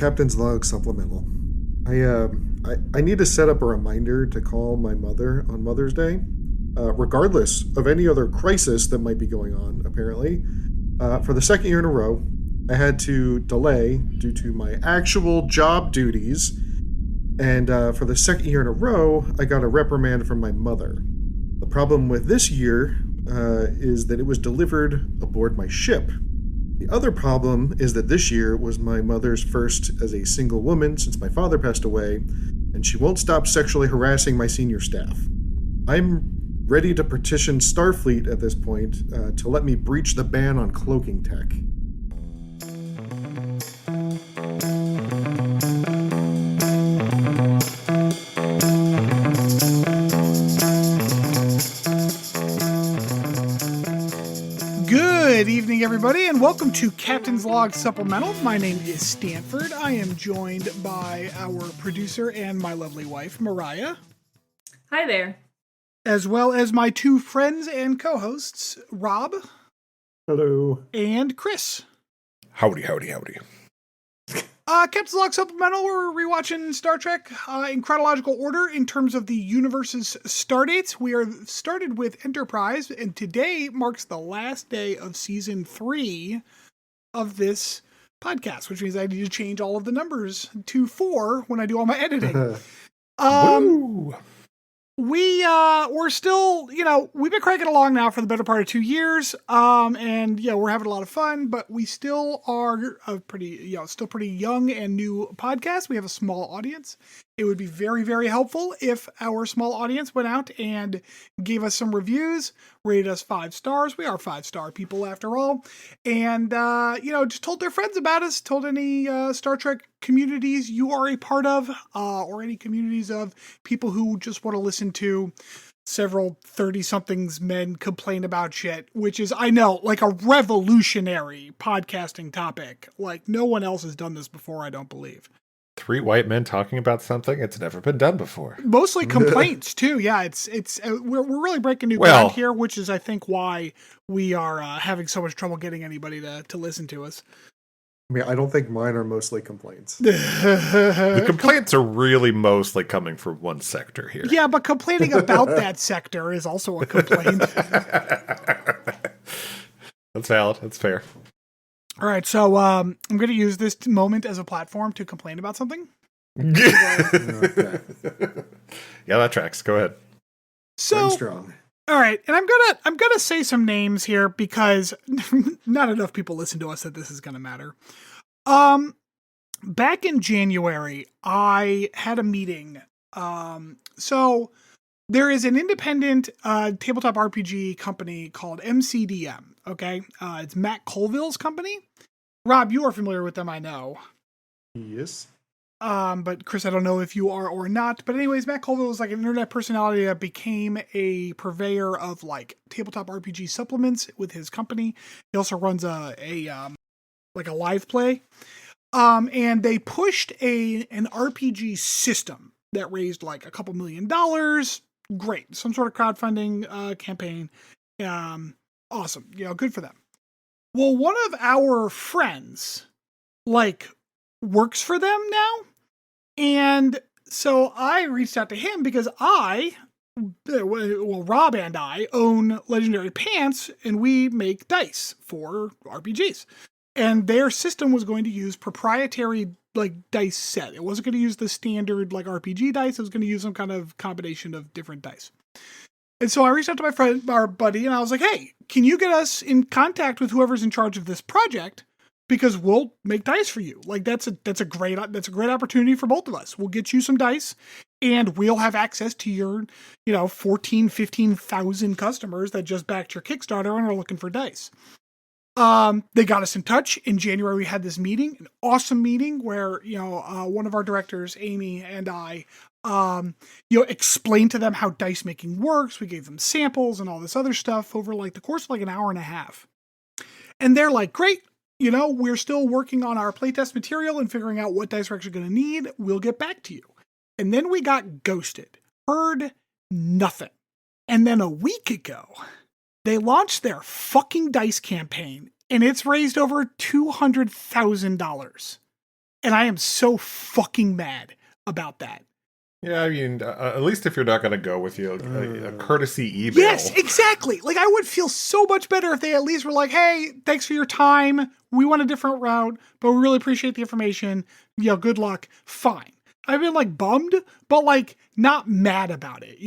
Captain's Log Supplemental. I need to set up a reminder to call my mother on Mother's Day, regardless of any other crisis that might be going on, apparently. For the second year in a row, I had to delay due to my actual job duties. And for the second year in a row, I got a reprimand from my mother. The problem with this year is that it was delivered aboard my ship. The other problem is that this year was my mother's first as a single woman since my father passed away, and she won't stop sexually harassing my senior staff. I'm ready to petition Starfleet at this point to let me breach the ban on cloaking tech. Good evening, everybody, and welcome to Captain's Log Supplemental. My name is Stanford. I am joined by our producer and my lovely wife, Mariah. Hi there. As well as my two friends and co-hosts, Rob. Hello. And Chris. Howdy, howdy, howdy. Captain's Log Supplemental, we're rewatching Star Trek in chronological order in terms of the universe's stardates. We are started with Enterprise, and today marks the last day of Season 3 of this podcast, which means I need to change all of the numbers to 4 when I do all my editing. Woo! We're still, we've been cranking along now for the better part of 2 years. And we're having a lot of fun, but we still are a pretty young and new podcast. We have a small audience. It would be very, very helpful if our small audience went out and gave us some reviews, rated us 5 stars. We are 5-star people after all. And, just told their friends about us, told any Star Trek communities you are a part of, or any communities of people who just want to listen to several 30-somethings men complain about shit, which is, I know, like a revolutionary podcasting topic. Like, no one else has done this before, I don't believe. 3 white men talking about something it's never been done before. Mostly complaints too. Yeah, we're really breaking new ground here, which is I think why we are having so much trouble getting anybody to listen to us. I mean, I don't think mine are mostly complaints. The complaints are really mostly coming from one sector here. Yeah, but complaining about that sector is also a complaint. That's valid. That's fair. All right, so I'm going to use this moment as a platform to complain about something. Okay. Yeah, that tracks. Go ahead. So, strong. All right, and I'm gonna say some names here because not enough people listen to us that this is gonna matter. Back in January, I had a meeting. So there is an independent tabletop RPG company called MCDM. Okay, it's Matt Colville's company. Rob, you are familiar with them, I know. Yes. But Chris, I don't know if you are or not. But anyways, Matt Colville was like an internet personality that became a purveyor of like tabletop RPG supplements with his company. He also runs a live play. And they pushed an RPG system that raised like a couple $1 million. Great. Some sort of crowdfunding campaign. Awesome. Good for them. Well, one of our friends works for them now. And so I reached out to him because Rob and I own Legendary Pants and we make dice for RPGs. And their system was going to use proprietary dice set. It wasn't going to use the standard RPG dice. It was going to use some kind of combination of different dice. And so I reached out to my friend, our buddy, and I was like, hey, can you get us in contact with whoever's in charge of this project? Because we'll make dice for you. That's a great opportunity for both of us. We'll get you some dice and we'll have access to your, 15,000 customers that just backed your Kickstarter and are looking for dice. They got us in touch. In January, we had this meeting, an awesome meeting where, one of our directors, Amy, and I, explained to them how dice making works. We gave them samples and all this other stuff over the course of an hour and a half. And they're like, great. We're still working on our playtest material and figuring out what dice we're actually going to need. We'll get back to you. And then we got ghosted. Heard nothing. And then a week ago, they launched their fucking dice campaign, and it's raised over $200,000. And I am so fucking mad about that. Yeah, I mean, at least if you're not going to go with a courtesy email. Yes, exactly. Like, I would feel so much better if they at least were like, hey, thanks for your time. We want a different route, but we really appreciate the information. Good luck. Fine. I've been like bummed, but like not mad about it,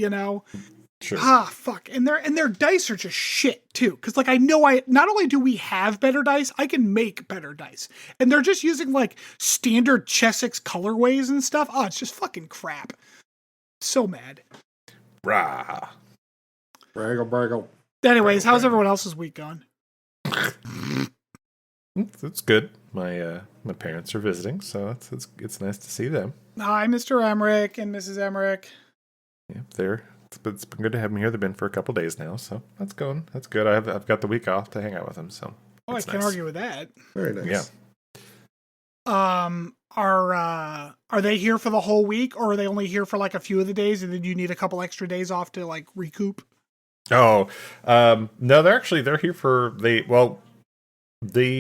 Sure. Fuck. And their dice are just shit too. Cause like, I know not only do we have better dice, I can make better dice. And they're just using like standard Chessex colorways and stuff. Oh, it's just fucking crap. So mad. Rah. Braggle. Anyways, how's everyone else's week going? It's good. My parents are visiting, so it's nice to see them. Hi, Mr. Emmerich and Mrs. Emmerich. Yeah, it's been good to have them here. They've been for a couple days now, so that's good. I've got the week off to hang out with them, so I can't argue with that. Very nice. Yeah. Are they here for the whole week, or are they only here for like a few of the days, and then you need a couple extra days off to like recoup? Oh, no, they're here for they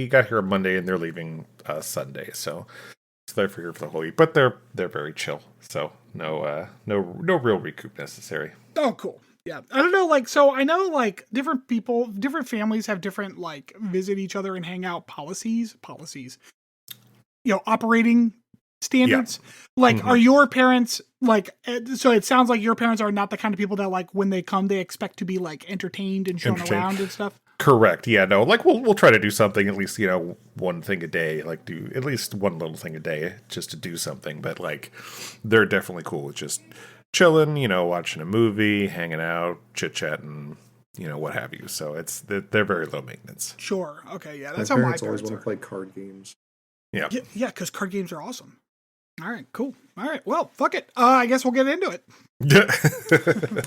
got here on Monday and they're leaving Sunday, so they're here for the whole week. But they're very chill, so no real recoup necessary. Oh, cool. Yeah, I don't know. Like, so I know like different families have different like visit each other and hang out policies. Operating standards. Yeah. Like, Are your parents like? So it sounds like your parents are not the kind of people that like when they come they expect to be like entertained and shown around and stuff. Correct. Yeah. No. Like we'll try to do something at least one thing a day. Like do at least one little thing a day just to do something. But like they're definitely cool with just chilling. Watching a movie, hanging out, chit chatting. What have you. So they're very low maintenance. Sure. Okay. Yeah. That's my how parents my parents always want to play card games. Yeah. Yeah. Because card games are awesome. All right, cool. All right, well, fuck it. I guess we'll get into it.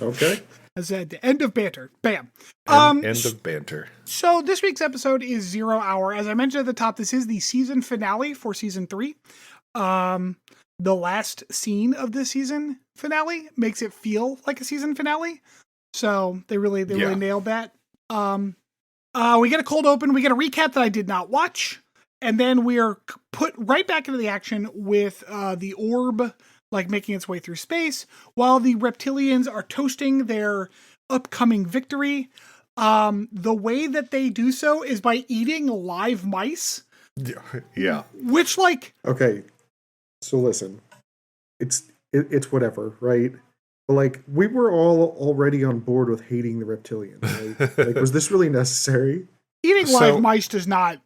Okay. I said the end of banter. Bam. End of banter. So this week's episode is 0 Hour. As I mentioned at the top, this is the season finale for season 3. The last scene of the season finale makes it feel like a season finale. So they really nailed that. We get a cold open. We get a recap that I did not watch. And then we are put right back into the action with the orb, like making its way through space, while the reptilians are toasting their upcoming victory. The way that they do so is by eating live mice. Yeah. Which, like, okay. So listen, it's whatever, right? But like, we were all already on board with hating the reptilians. Right? Like, was this really necessary? Eating live mice does not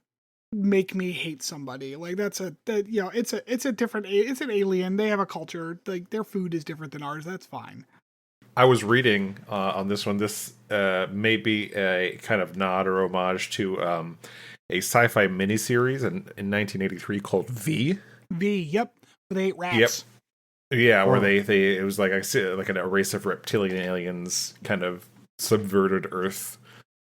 make me hate somebody. Like it's an alien. They have a culture. Like their food is different than ours. That's fine. I was reading on this one. This may be a kind of nod or homage to a sci-fi miniseries in 1983 called V. Yep. Where they ate rats. Yep. Yeah, where they it was like a race of reptilian aliens kind of subverted Earth,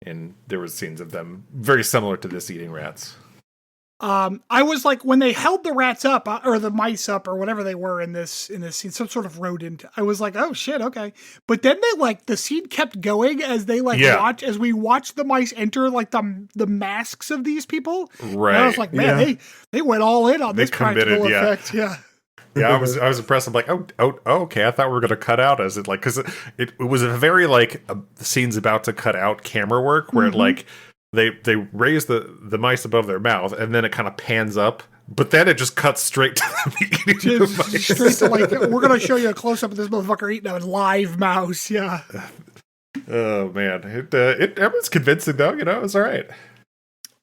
and there was scenes of them very similar to this eating rats. I was like, when they held the rats up or the mice up or whatever they were in this scene, some sort of rodent, I was like, oh shit, okay. But then the scene kept going as they as we watched the mice enter like the masks of these people. Right. And I was like, man, they went all in on this practical effect. Yeah. Yeah, I was impressed. I'm like, oh, okay. I thought we were gonna cut out as it like because it was a very like the scene's about to cut out camera work where it like they raise the mice above their mouth and then it kind of pans up, but then it just cuts straight to them eating the mice. Straight to like we're gonna show you a close up of this motherfucker eating a live mouse. Yeah. Oh man, it was convincing though. It's all right.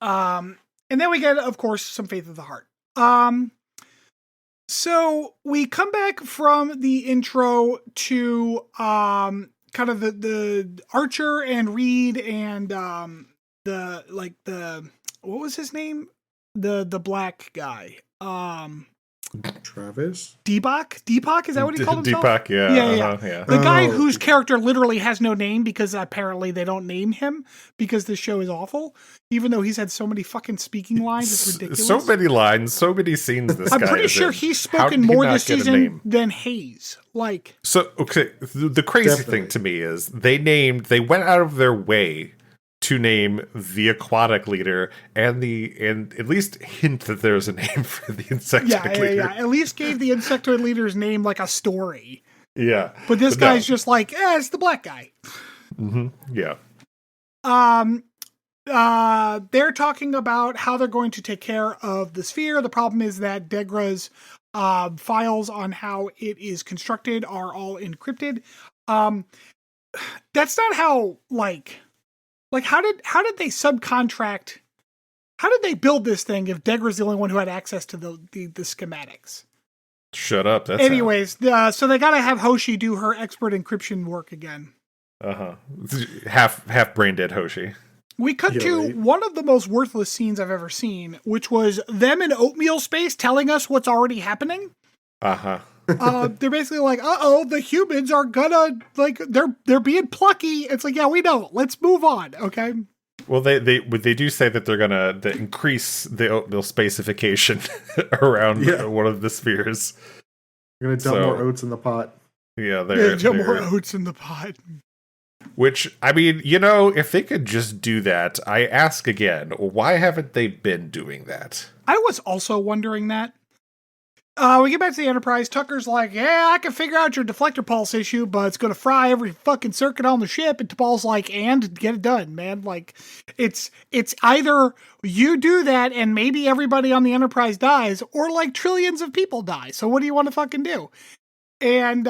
And then we get, of course, some Faith of the Heart. So we come back from the intro to kind of the Archer and Reed and what was his name? The black guy. Travis? Deepak? Is that what he called himself? Deepak, yeah. Yeah. The guy whose character literally has no name because apparently they don't name him because this show is awful. Even though he's had so many fucking speaking lines, it's ridiculous. So many lines, so many scenes this guy I'm pretty sure he's spoken more this season than Hayes. Like, so, okay, the crazy thing to me is they went out of their way to name the aquatic leader and at least hint that there's a name for the insectoid leader. Yeah. At least gave the insectoid leader's name like a story. Yeah. But this guy's just like, it's the black guy. Mm-hmm. Yeah. They're talking about how they're going to take care of the sphere. The problem is that Degra's files on how it is constructed are all encrypted. That's not how, like how did they subcontract? How did they build this thing if Degra's the only one who had access to the schematics? Shut up. That's anyways. So they gotta have Hoshi do her expert encryption work again. Half brain dead Hoshi. We cut to one of the most worthless scenes I've ever seen, which was them in oatmeal space telling us what's already happening. They're basically like, the humans are gonna, like, they're being plucky. It's like, yeah, we know. Let's move on, okay? Well, they do say that they're gonna increase the oatmeal spacification around one of the spheres. They're gonna dump more oats in the pot. Yeah, they're more oats in the pot. Which, I mean, if they could just do that, I ask again, why haven't they been doing that? I was also wondering that. We get back to the Enterprise. Tucker's like, yeah, I can figure out your deflector pulse issue, but it's going to fry every fucking circuit on the ship. And T'Pol's like, and get it done, man. Like, it's either you do that and maybe everybody on the Enterprise dies, or like trillions of people die. So what do you want to fucking do? And,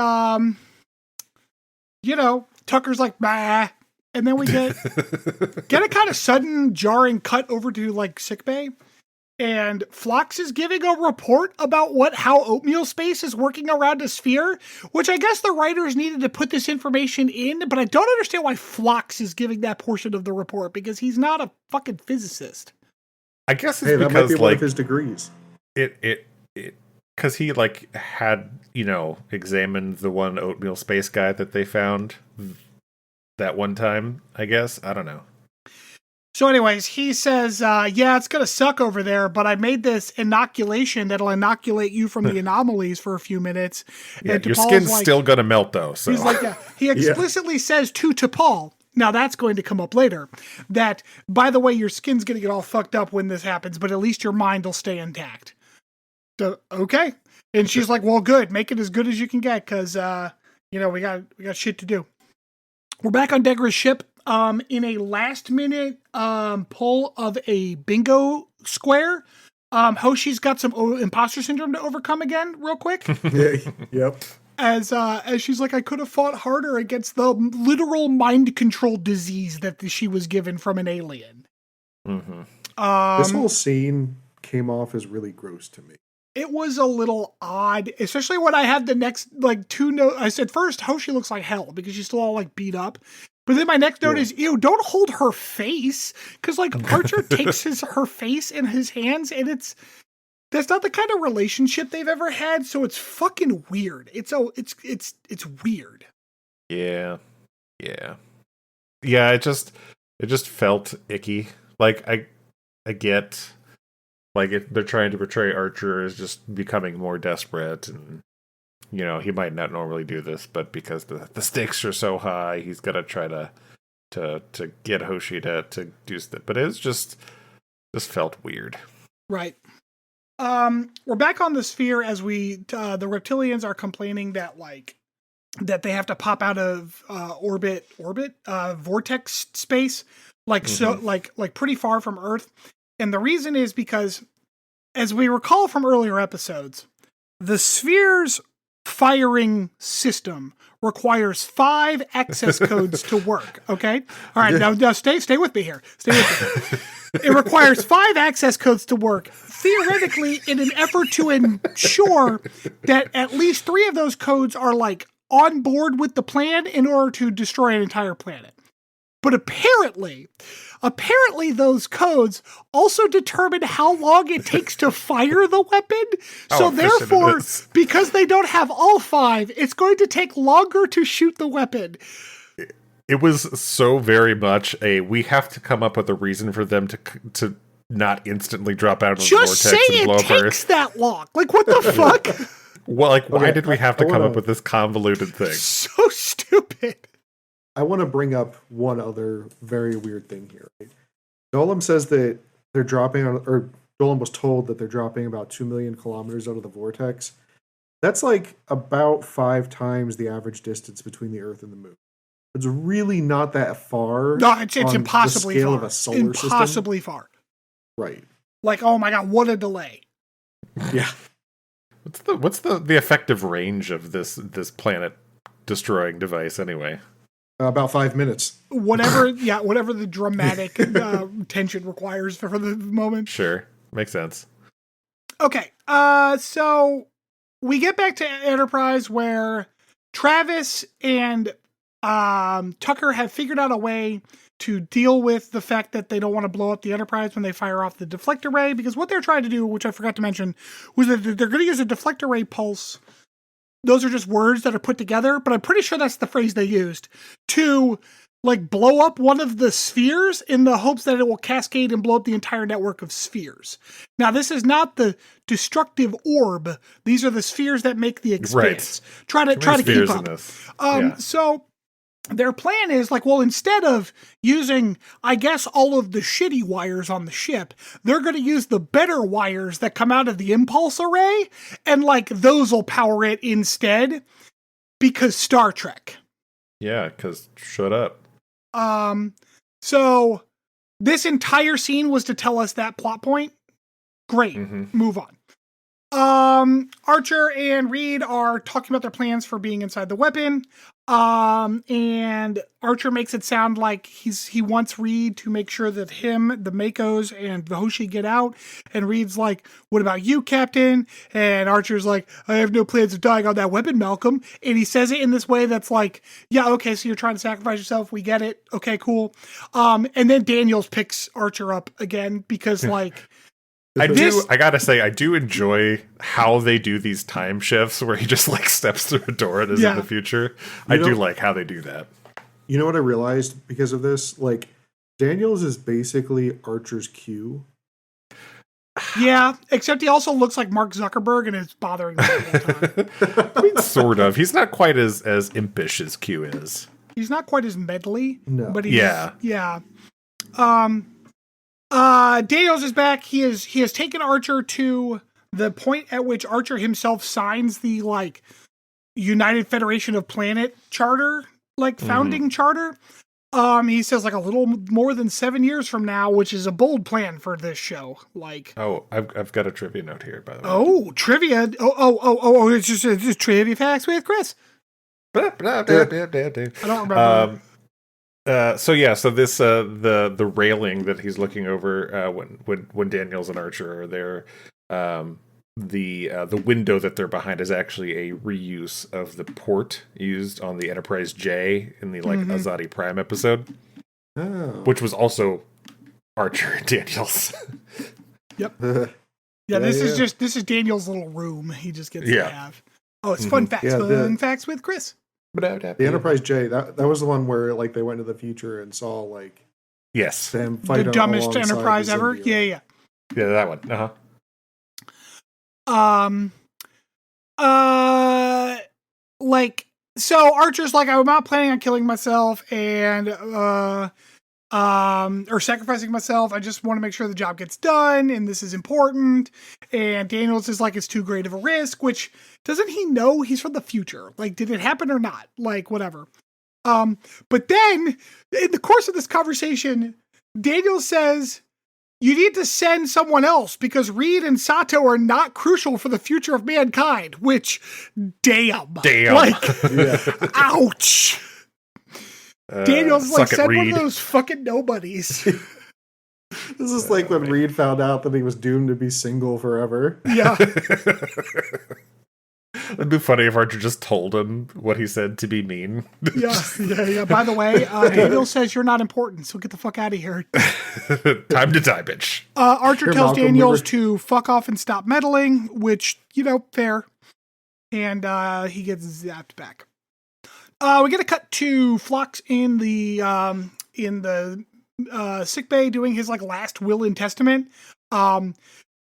Tucker's like, bah. And then we get a kind of sudden, jarring cut over to like sickbay. And Phlox is giving a report about how oatmeal space is working around a sphere, which I guess the writers needed to put this information in, but I don't understand why Phlox is giving that portion of the report, because he's not a fucking physicist. I guess it's that because, might be like, one of his degrees. Because he, like, had, examined the one oatmeal space guy that they found that one time, I guess. I don't know. So anyways, he says, it's going to suck over there, but I made this inoculation that'll inoculate you from the anomalies for a few minutes. Yeah, your skin's like, still going to melt, though. So. He's like, he explicitly says to T'Pol, now that's going to come up later, that, by the way, your skin's going to get all fucked up when this happens, but at least your mind will stay intact. So, okay. And she's like, well, good. Make it as good as you can get, because, we got shit to do. We're back on Degra's ship. In a last-minute pull of a bingo square, Hoshi's got some imposter syndrome to overcome again, real quick. Yep. As she's like, I could have fought harder against the literal mind control disease that she was given from an alien. Mm-hmm. This whole scene came off as really gross to me. It was a little odd, especially when I had the next, like, two notes. I said, first, Hoshi looks like hell because she's still all, like, beat up. But then my next note is, ew, don't hold her face. Because, like, Archer takes her face in his hands, and that's not the kind of relationship they've ever had, so it's fucking weird. It's weird. Yeah. Yeah, it just felt icky. Like, I get, like, they're trying to portray Archer as just becoming more desperate, and he might not normally do this, but because the stakes are so high, he's got to try to get Hoshi to do stuff. But it's just felt weird. Right. We're back on the sphere as the reptilians are complaining that they have to pop out of orbit, vortex space, so pretty far from Earth. And the reason is because, as we recall from earlier episodes, the sphere's firing system requires 5 access codes to work. Okay. All right. Now stay with me here. Stay with me. It requires 5 access codes to work, theoretically, in an effort to ensure that at least 3 of those codes are like on board with the plan in order to destroy an entire planet. But apparently those codes also determine how long it takes to fire the weapon. So therefore, because they don't have all 5, it's going to take longer to shoot the weapon. It was so very much we have to come up with a reason for them to not instantly drop out of the vortex and blow up Earth. Just say it takes that long. Like, what the fuck? Well, like, why did we have to come up with this convoluted thing? So stupid. I want to bring up one other very weird thing here. Right? Dolan says that they're dropping on, or Dolan was told that they're dropping about 2 million kilometers out of the vortex. That's like about 5 times the average distance between the Earth and the Moon. It's really not that far. No, it's on impossibly the scale far. of a solar Impossibly system. far. Right. Like, oh my god, what a delay. Yeah. What's the effective range of this planet destroying device anyway? About 5 minutes. Whatever the dramatic tension requires for the moment. Sure. Makes sense. Okay. So we get back to Enterprise where Travis and Tucker have figured out a way to deal with the fact that they don't want to blow up the Enterprise when they fire off the deflector ray, because what they're trying to do, which I forgot to mention, was that they're going to use a deflector ray pulse. Those are just words that are put together, but I'm pretty sure that's the phrase they used to like blow up one of the spheres in the hopes that it will cascade and blow up the entire network of spheres. Now, this is not the destructive orb. These are the spheres that make the expanse. Right. Try to keep up. Yeah. So their plan is like, well, instead of using, I guess, all of the shitty wires on the ship, they're going to use the better wires that come out of the impulse array, and like those will power it instead, because Star Trek. Yeah, because shut up. So this entire scene was to tell us that plot point. Great. Move on. Archer and Reed are talking about their plans for being inside the weapon. And Archer makes it sound like he wants Reed to make sure that him, the Makos, and the Hoshi get out. And Reed's like, what about you, Captain? And Archer's like, I have no plans of dying on that weapon, Malcolm. And he says it in this way that's like, yeah, okay, so you're trying to sacrifice yourself. We get it. Okay, cool. And then Daniels picks Archer up again because like, I gotta say, I do enjoy how they do these time shifts where he just like steps through a door and is in the future. I do like how they do that. You know what I realized because of this? Like, Daniels is basically Archer's Q. Yeah, except he also looks like Mark Zuckerberg and it's bothering me the whole time. I mean, sort of. He's not quite as impish as Q is. He's not quite as meddly. No. But he's, yeah. Daniels is back. He has taken Archer to the point at which Archer himself signs the like United Federation of Planet charter, like founding charter. He says like a little more than 7 years from now, which is a bold plan for this show. Like, oh, I've got a trivia note here, by the way. Oh, trivia! Oh! It's just trivia facts with Chris. I don't remember. So this the railing that he's looking over when Daniels and Archer are there, the window that they're behind is actually a reuse of the port used on the Enterprise J in the Azadi Prime episode, which was also Archer and Daniels. Yep. Yeah, this is Daniel's little room. He just gets to have. Oh, it's fun facts. Facts with Chris. The Enterprise J, that was the one where like they went to the future and saw like them fight the dumbest Enterprise ever. Yeah, that one. Like so Archer's like, I'm not planning on killing myself and or sacrificing myself. I just want to make sure the job gets done and this is important. And Daniels is like, it's too great of a risk, which doesn't he know he's from the future? Like, did it happen or not? Like, whatever. But then in the course of this conversation, Daniels says, you need to send someone else because Reed and Sato are not crucial for the future of mankind, which damn. Like, ouch. Daniel's like, send one of those fucking nobodies. This is like when Reed found out that he was doomed to be single forever. Yeah. It'd be funny if Archer just told him what he said to be mean. Yeah. By the way, Daniel says you're not important, so get the fuck out of here. Time to die, bitch. Archer tells Malcolm, Daniels to fuck off and stop meddling, which, fair. And he gets zapped back. We get a cut to Phlox in the sick bay doing his like last will and testament.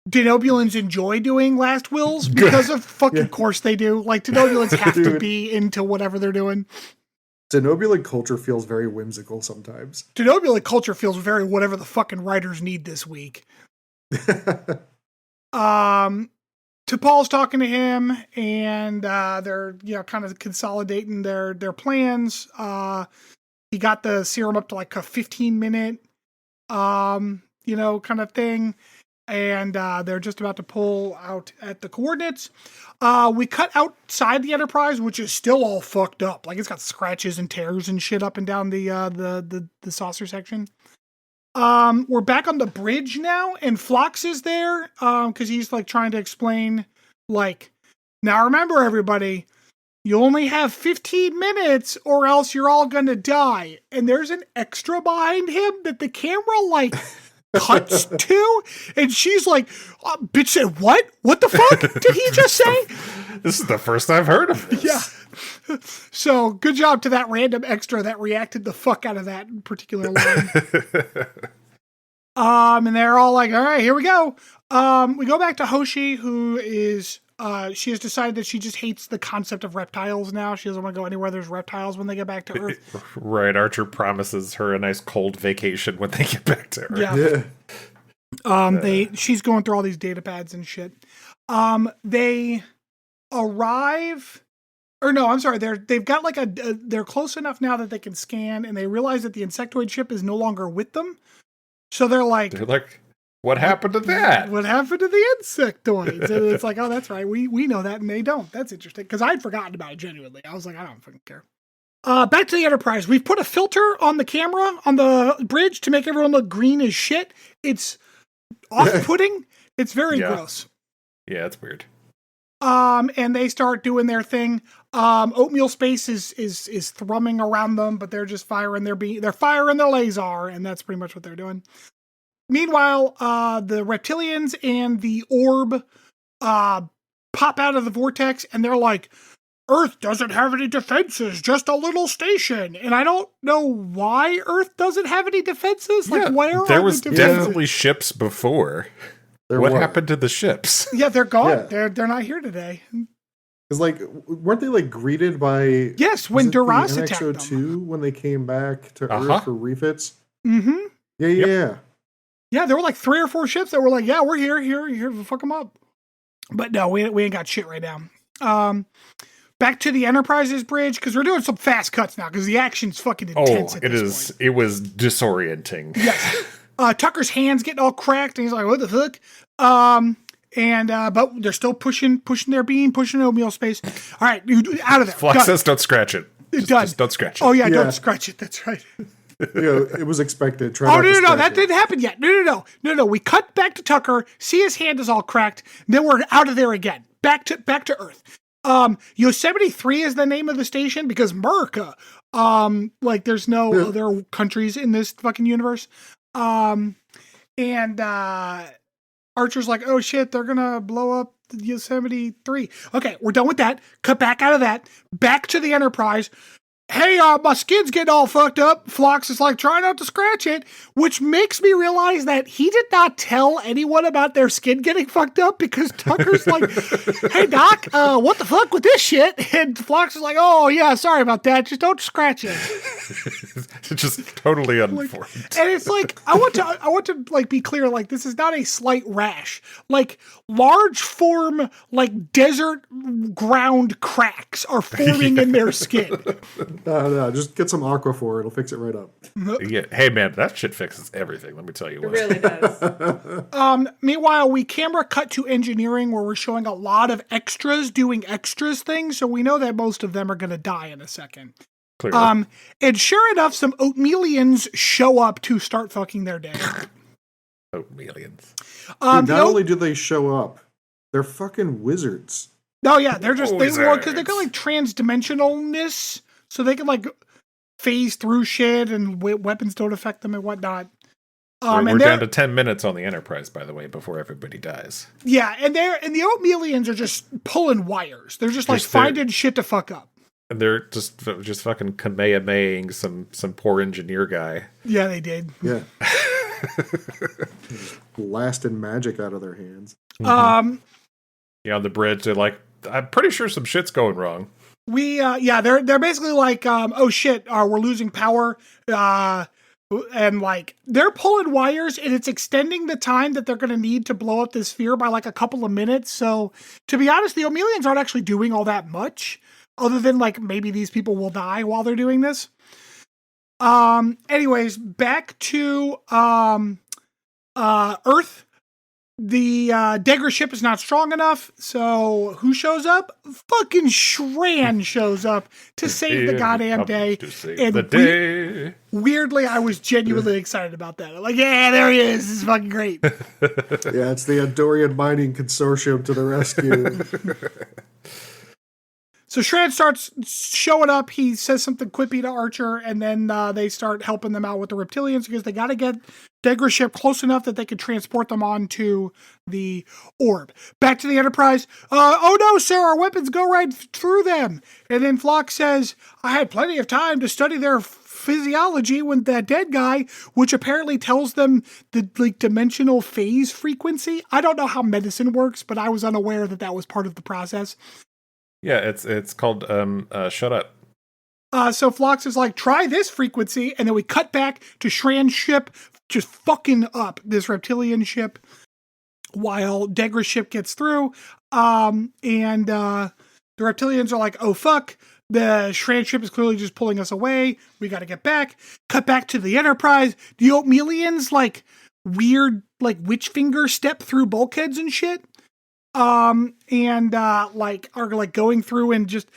Denobulans enjoy doing last wills because of fucking course they do. Like Denobulans have to be into whatever they're doing. Denobulant culture feels very whimsical sometimes. Denobulant culture feels very whatever the fucking writers need this week. T'Pol's talking to him, and they're kind of consolidating their plans. He got the serum up to like a 15-minute, kind of thing, and they're just about to pull out at the coordinates. We cut outside the Enterprise, which is still all fucked up. Like, it's got scratches and tears and shit up and down the saucer section. We're back on the bridge now, and Phlox is there, because he's like trying to explain, like, now remember everybody, you only have 15 minutes or else you're all gonna die. And there's an extra behind him that the camera like cuts to, and she's like, bitch said what? What the fuck did he just say? This is the first I've heard of this. Yeah. So good job to that random extra that reacted the fuck out of that particular line. And they're all like, all right, here we go. We go back to Hoshi, who is, she has decided that she just hates the concept of reptiles now. She doesn't want to go anywhere there's reptiles when they get back to Earth. Right. Archer promises her a nice cold vacation when they get back to Earth. Yeah. She's going through all these data pads and shit. They arrive, or no, I'm sorry. They've got like they're close enough now that they can scan, and they realize that the insectoid ship is no longer with them. So they're like, what happened to that? What happened to the insectoids? And it's like, oh, that's right. We know that, and they don't. That's interesting. Because I'd forgotten about it, genuinely. I was like, I don't fucking care. Back to the Enterprise. We've put a filter on the camera on the bridge to make everyone look green as shit. It's off-putting. It's very gross. Yeah, it's weird. And they start doing their thing. Oatmeal Space is thrumming around them, but they're just firing they're firing their laser, and that's pretty much what they're doing. Meanwhile, the reptilians and the orb pop out of the vortex, and they're like, Earth doesn't have any defenses, just a little station. And I don't know why Earth doesn't have any defenses. Like, where there are was the defenses? definitely ships before. What happened to the ships? Yeah, they're gone. Yeah. They're not here today. Because, like, weren't they, like, greeted by... Yes, when Duras attacked them. NX-02 when they came back to Earth for refits? Mm-hmm. Yeah. Yeah, there were, like, 3 or 4 ships that were like, yeah, we're here, fuck them up. But no, we ain't got shit right now. Back to the Enterprise's bridge, because we're doing some fast cuts now, because the action's fucking intense at this point. It was disorienting. Yes. Tucker's hands getting all cracked, and he's like, what the fuck? But they're still pushing their beam, pushing Oatmeal Space. All right, out of there. Flux says don't scratch it. Just don't scratch it. Oh, yeah, don't scratch it. That's right. It was expected. No, that didn't happen yet. No. We cut back to Tucker, see his hand is all cracked, then we're out of there again. Back to Earth. Yosemite 3 is the name of the station because America. Like there's no other countries in this fucking universe. Archer's like, oh shit, they're gonna blow up Yosemite 3. Okay, we're done with that. Cut back out of that. Back to the Enterprise. Hey, my skin's getting all fucked up. Phlox is like, try not to scratch it, which makes me realize that he did not tell anyone about their skin getting fucked up because Tucker's like, hey, Doc, what the fuck with this shit? And Phlox is like, oh, yeah, sorry about that. Just don't scratch it. It's just totally uninformed. And it's like, I want to like be clear, like, this is not a slight rash. Like, large form, like, desert ground cracks are forming in their skin. No, just get some Aquaphor. It'll fix it right up. Yeah. Hey, man, that shit fixes everything. Let me tell you what. It really does. Meanwhile, we camera cut to engineering where we're showing a lot of extras doing extras things. So we know that most of them are going to die in a second. Clearly. And sure enough, some Oatmealians show up to start fucking their day. Oatmealians. Dude, not only do they show up, they're fucking wizards. Oh, yeah. They're just, because they got like transdimensionalness. So they can, like, phase through shit and weapons don't affect them and whatnot. We're down to 10 minutes on the Enterprise, by the way, before everybody dies. Yeah, and the Oatmealians are just pulling wires. They're just, like, finding shit to fuck up. And they're just fucking Kamehamehaing some poor engineer guy. Yeah, they did. Yeah. Blasting magic out of their hands. Yeah, on the bridge, they're like, I'm pretty sure some shit's going wrong. They're basically like, oh shit, we're losing power. And like they're pulling wires and it's extending the time that they're going to need to blow up this sphere by like a couple of minutes. So to be honest, the Omelians aren't actually doing all that much other than like maybe these people will die while they're doing this. Anyways, back to Earth. The Degger ship is not strong enough, so who shows up? Fucking Shran shows up to save the goddamn day. And the day. Weirdly, I was genuinely excited about that. I'm like, yeah, there he is. This is fucking great. Yeah, it's the Andorian Mining Consortium to the rescue. So Shran starts showing up. He says something quippy to Archer, and then they start helping them out with the reptilians because they got to get Degra's ship close enough that they can transport them onto the orb. Back to the Enterprise. Oh no, sir, our weapons go right through them. And then Flock says, I had plenty of time to study their physiology when that dead guy, which apparently tells them the like dimensional phase frequency. I don't know how medicine works, but I was unaware that that was part of the process. Yeah, it's called Shut Up. So Phlox is like, try this frequency, and then we cut back to Shran's ship just fucking up this reptilian ship while Degra's ship gets through. And the reptilians are like, oh fuck, the Shran ship is clearly just pulling us away. We got to get back. Cut back to the Enterprise. The Omelians like weird like witch finger step through bulkheads and shit. Like are like going through and just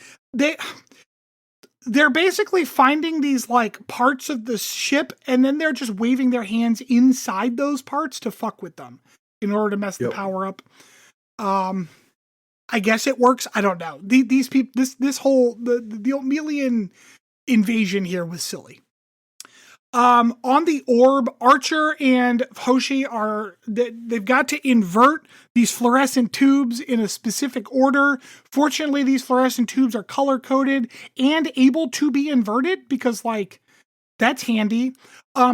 they're basically finding these like parts of the ship and then they're just waving their hands inside those parts to fuck with them in order to mess the power up. I guess it works. I don't know. These people, this whole the Omelian invasion here was silly. On the orb, Archer and Hoshi they've got to invert these fluorescent tubes in a specific order. Fortunately, these fluorescent tubes are color-coded and able to be inverted because, like, that's handy.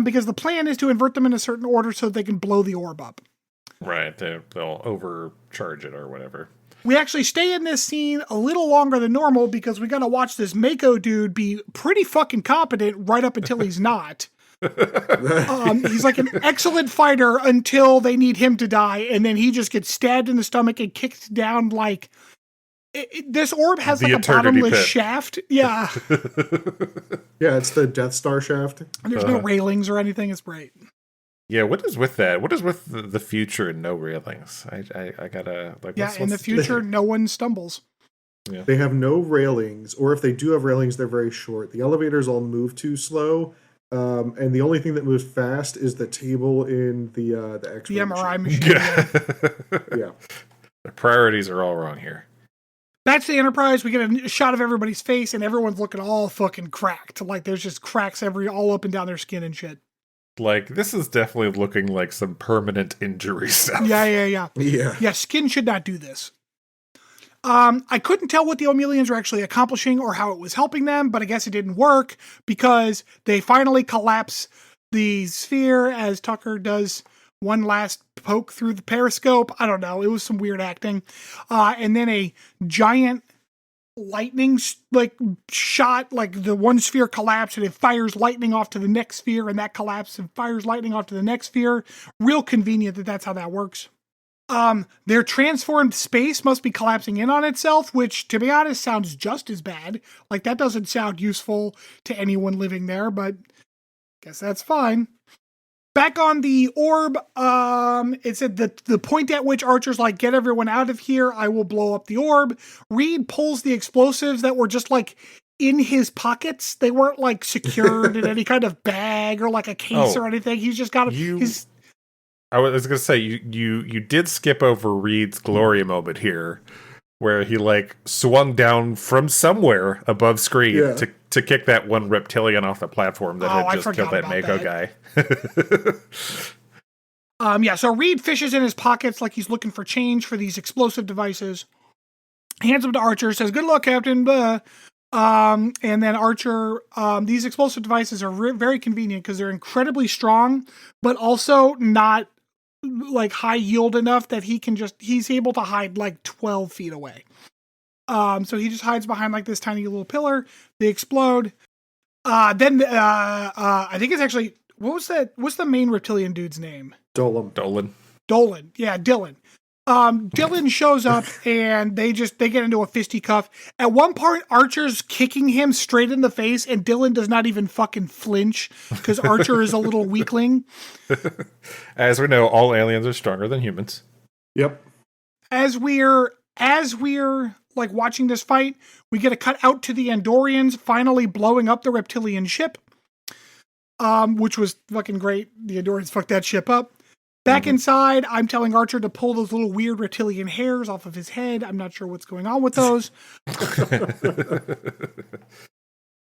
Because the plan is to invert them in a certain order so they can blow the orb up. Right, they'll overcharge it or whatever. We actually stay in this scene a little longer than normal because we got to watch this Mako dude be pretty fucking competent right up until he's not. He's like an excellent fighter until they need him to die, and then he just gets stabbed in the stomach and kicked down like... this orb has like a bottomless shaft. Yeah. Yeah, it's the Death Star shaft. And there's no railings or anything. It's great. Yeah, what is with that? What is with the future and no railings? I gotta like. Yeah, in the future, no one stumbles. Yeah. They have no railings, or if they do have railings, they're very short. The elevators all move too slow, and the only thing that moves fast is the table in the X-ray MRI machine. Yeah. The priorities are all wrong here. That's the Enterprise. We get a shot of everybody's face, and everyone's looking all fucking cracked. Like there's just cracks all up and down their skin and shit. Like, this is definitely looking like some permanent injury stuff. Yeah, skin should not do this. I couldn't tell what the Omelians were actually accomplishing or how it was helping them, but I guess it didn't work because they finally collapse the sphere as Tucker does one last poke through the periscope. I don't know. It was some weird acting. And then a giant lightning like shot, like the one sphere collapsed and it fires lightning off to the next sphere, and that collapses and fires lightning off to the next sphere. Real convenient that that's how that works. Their transformed space must be collapsing in on itself, which to be honest sounds just as bad. Like that doesn't sound useful to anyone living there, but guess that's fine. Back on the orb, it said that the point at which Archer's like, get everyone out of here, I will blow up the orb. Reed pulls the explosives that were just like in his pockets. They weren't like secured in any kind of bag or like a case or anything. He's just got his... I was going to say, you did skip over Reed's Gloria moment here, where he like swung down from somewhere above screen to kick that one reptilian off the platform that had just killed that Mako guy. So Reed fishes in his pockets like he's looking for change for these explosive devices. Hands them to Archer, says, good luck, Captain. And then Archer, these explosive devices are very convenient because they're incredibly strong, but also not like high yield enough that he's able to hide like 12 feet away. So he just hides behind like this tiny little pillar. They explode. Then I think it's actually, what's the main reptilian dude's name? Dolan. Yeah, Dylan. Dylan shows up and they get into a fisticuff. At one part, Archer's kicking him straight in the face, and Dylan does not even fucking flinch because Archer is a little weakling. As we know, all aliens are stronger than humans. Yep. As we're like watching this fight, we get a cut out to the Andorians finally blowing up the reptilian ship, which was fucking great. The Andorians fucked that ship up. Back inside, I'm telling Archer to pull those little weird reptilian hairs off of his head. I'm not sure what's going on with those.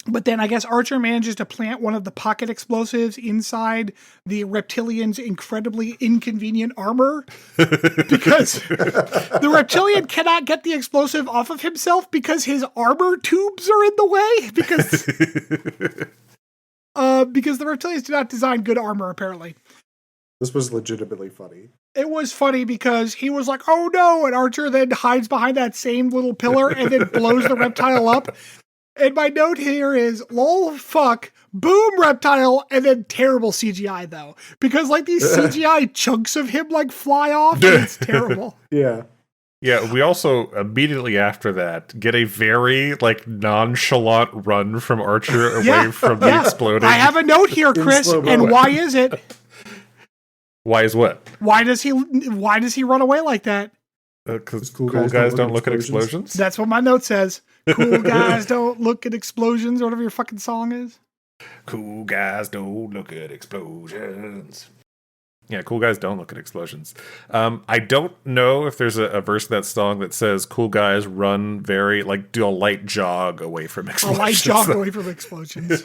But then I guess Archer manages to plant one of the pocket explosives inside the reptilian's incredibly inconvenient armor because the reptilian cannot get the explosive off of himself because his armor tubes are in the way because the reptilians do not design good armor, apparently. This was legitimately funny. It was funny because he was like, oh no, and Archer then hides behind that same little pillar and then blows the reptile up. And my note here is, lol, fuck, boom, reptile, and then terrible CGI, though. Because, like, these CGI chunks of him, like, fly off, and it's terrible. Yeah. Yeah, we also, immediately after that, get a very, like, nonchalant run from Archer away from the exploding. I have a note here, Chris, and why is it? Why is what? Why does he run away like that? Because cool guys don't look at explosions? That's what my note says. Cool guys don't look at explosions, or whatever your fucking song is. Cool guys don't look at explosions. Yeah, cool guys don't look at explosions. I don't know if there's a verse of that song that says cool guys run very, like, do a light jog away from explosions. A light jog away from explosions.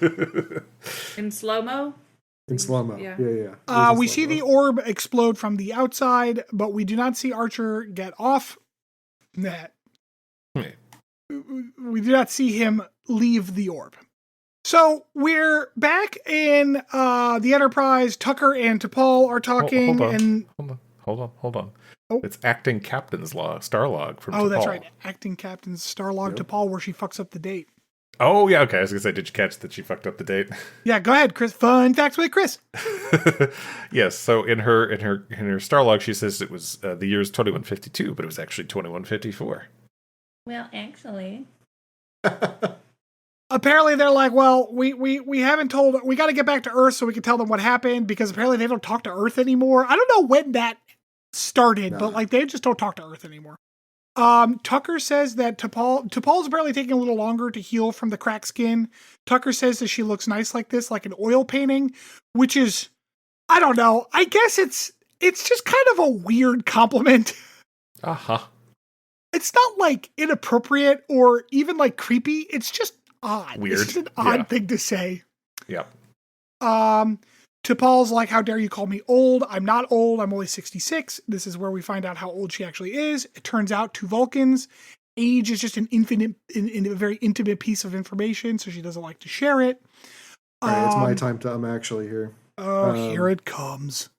In slow-mo? In slow-mo. Yeah. We see the orb explode from the outside, but we do not see Archer get off that. Yeah. We do not see him leave the orb. So we're back in the Enterprise. Tucker and T'Pol are talking. Hold on. Oh. It's acting captain's Starlog from T'Pol. Oh, that's right. Acting captain's Starlog T'Pol, where she fucks up the date. Oh, yeah, okay. I was going to say, did you catch that she fucked up the date? Yeah, go ahead, Chris. Fun facts with Chris. Yes, so in her Starlog, she says it was the year is 2152, but it was actually 2154. Well, actually. Apparently, they're like, well, we haven't told, we got to get back to Earth so we can tell them what happened, because apparently they don't talk to Earth anymore. I don't know when that started, but like they just don't talk to Earth anymore. Tucker says that T'Pol's apparently taking a little longer to heal from the cracked skin. Tucker says that she looks nice like this, like an oil painting, which is, I don't know. I guess it's just kind of a weird compliment. Uh-huh. It's not like inappropriate or even like creepy. It's just odd. Weird. It's just an odd thing to say. Yep. T'Pol's like, how dare you call me old? I'm not old. I'm only 66. This is where we find out how old she actually is. It turns out to Vulcans, age is just an a very intimate piece of information, so she doesn't like to share it. All right, it's my time to actually here. Oh, here it comes.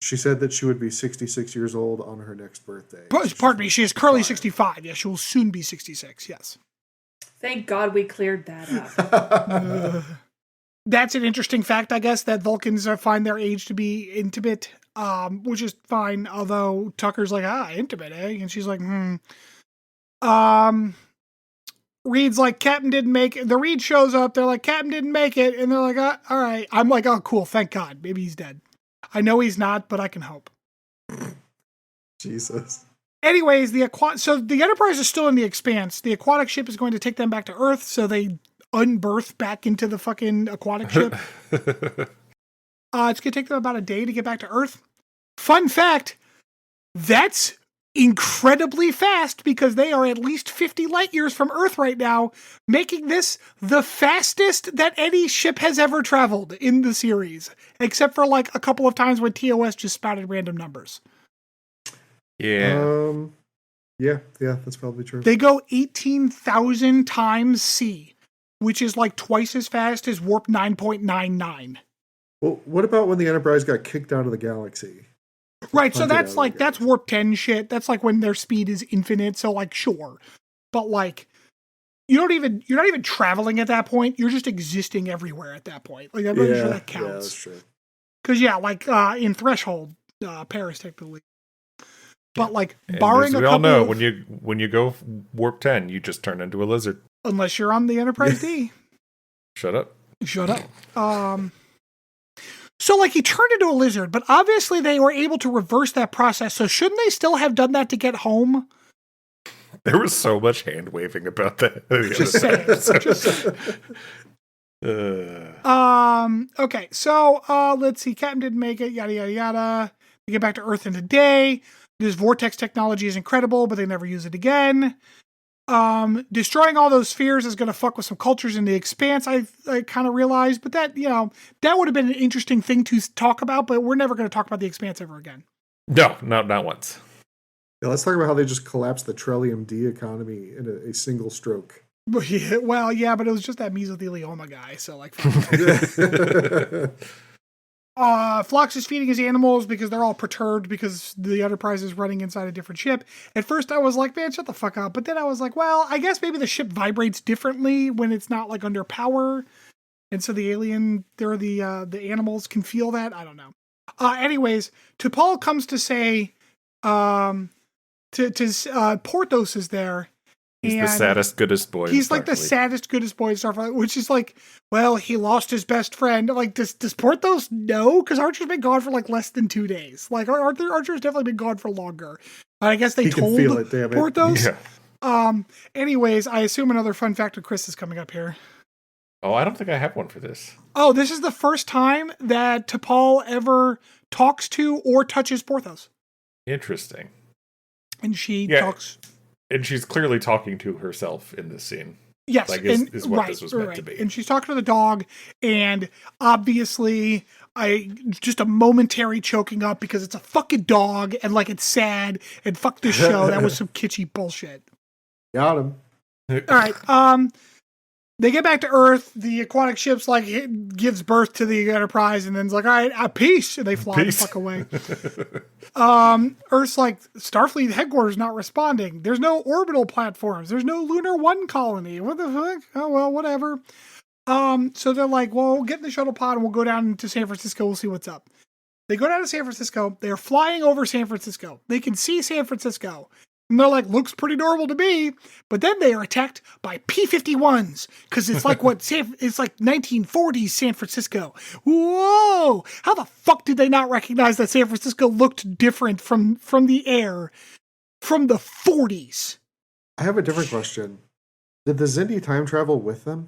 She said that she would be 66 years old on her next birthday. Pardon me, she is currently 65. Yeah, she will soon be 66, yes. Thank God we cleared that up. That's an interesting fact, I guess, that Vulcans find their age to be intimate, which is fine. Although Tucker's like, intimate, eh? And she's like, Reed's like, Captain didn't make it. The Reed shows up. They're like, Captain didn't make it. And they're like, all right. I'm like, oh, cool. Thank God. Maybe he's dead. I know he's not, but I can hope. Jesus. Anyways, so the Enterprise is still in the Expanse. The aquatic ship is going to take them back to Earth, so they unberth back into the fucking aquatic ship. It's going to take them about a day to get back to Earth. Fun fact, that's incredibly fast because they are at least 50 light years from Earth right now, making this the fastest that any ship has ever traveled in the series, except for like a couple of times when TOS just spouted random numbers. Yeah. Yeah, that's probably true. They go 18,000 times C, which is like twice as fast as warp 9.99. Well, what about when the Enterprise got kicked out of the galaxy? Right, so that's warp 10 shit. That's like when their speed is infinite, so like sure. But like you're not even traveling at that point. You're just existing everywhere at that point. Like I'm not sure that counts. Yeah, that's true. Because like in Threshold, Paris technically. But like And barring as a we couple all know, of, when you go warp 10, you just turn into a lizard. unless you're on the Enterprise D. Shut up. Shut up. So like he turned into a lizard, but obviously they were able to reverse that process. So shouldn't they still have done that to get home? There was so much hand waving about that. Just saying. Just saying. Okay, so let's see. Captain didn't make it, yada yada yada. They get back to Earth in a day. This vortex technology is incredible, but they never use it again. Destroying all those spheres is going to fuck with some cultures in the Expanse, I kind of realized. But that, that would have been an interesting thing to talk about, but we're never going to talk about the Expanse ever again. No, not once. Yeah, let's talk about how they just collapsed the Trillium D economy in a single stroke. But but it was just that mesothelioma guy, so like... Phlox is feeding his animals because they're all perturbed because the Enterprise is running inside a different ship. At first I was like, man, shut the fuck up. But then I was like, well, I guess maybe the ship vibrates differently when it's not like under power. And so the animals can feel that. I don't know. Anyways, T'Pol comes to say, Porthos is there. He's the saddest, goodest boy. He's like the saddest, goodest boy in Starfleet, which is like, well, he lost his best friend. Like, does Porthos know? Because Archer's been gone for like less than 2 days. Like, Archer's definitely been gone for longer. But I guess they told feel it, damn it. Porthos. Yeah. Anyways, I assume another fun fact of Chris is coming up here. Oh, I don't think I have one for this. Oh, this is the first time that T'Pol ever talks to or touches Porthos. Interesting. And she talks... And she's clearly talking to herself in this scene. Yes. Like, is what this was meant to be. And she's talking to the dog, and obviously, just a momentary choking up because it's a fucking dog, and like it's sad, and fuck this show. That was some kitschy bullshit. Got him. All right. They get back to Earth. The aquatic ship's like gives birth to the Enterprise, and then's like, all right, peace, and they fly the fuck away. Earth's like, Starfleet headquarters not responding. There's no orbital platforms. There's no Lunar One colony. What the fuck? Oh well, whatever. So they're like, well, we'll get in the shuttle pod and we'll go down to San Francisco. We'll see what's up. They go down to San Francisco. They're flying over San Francisco. They can see San Francisco. And they're like, looks pretty normal to me. But then they are attacked by P-51s. Because it's like it's like 1940s San Francisco. Whoa! How the fuck did they not recognize that San Francisco looked different from the air from the 40s? I have a different question. Did the Xindi time travel with them?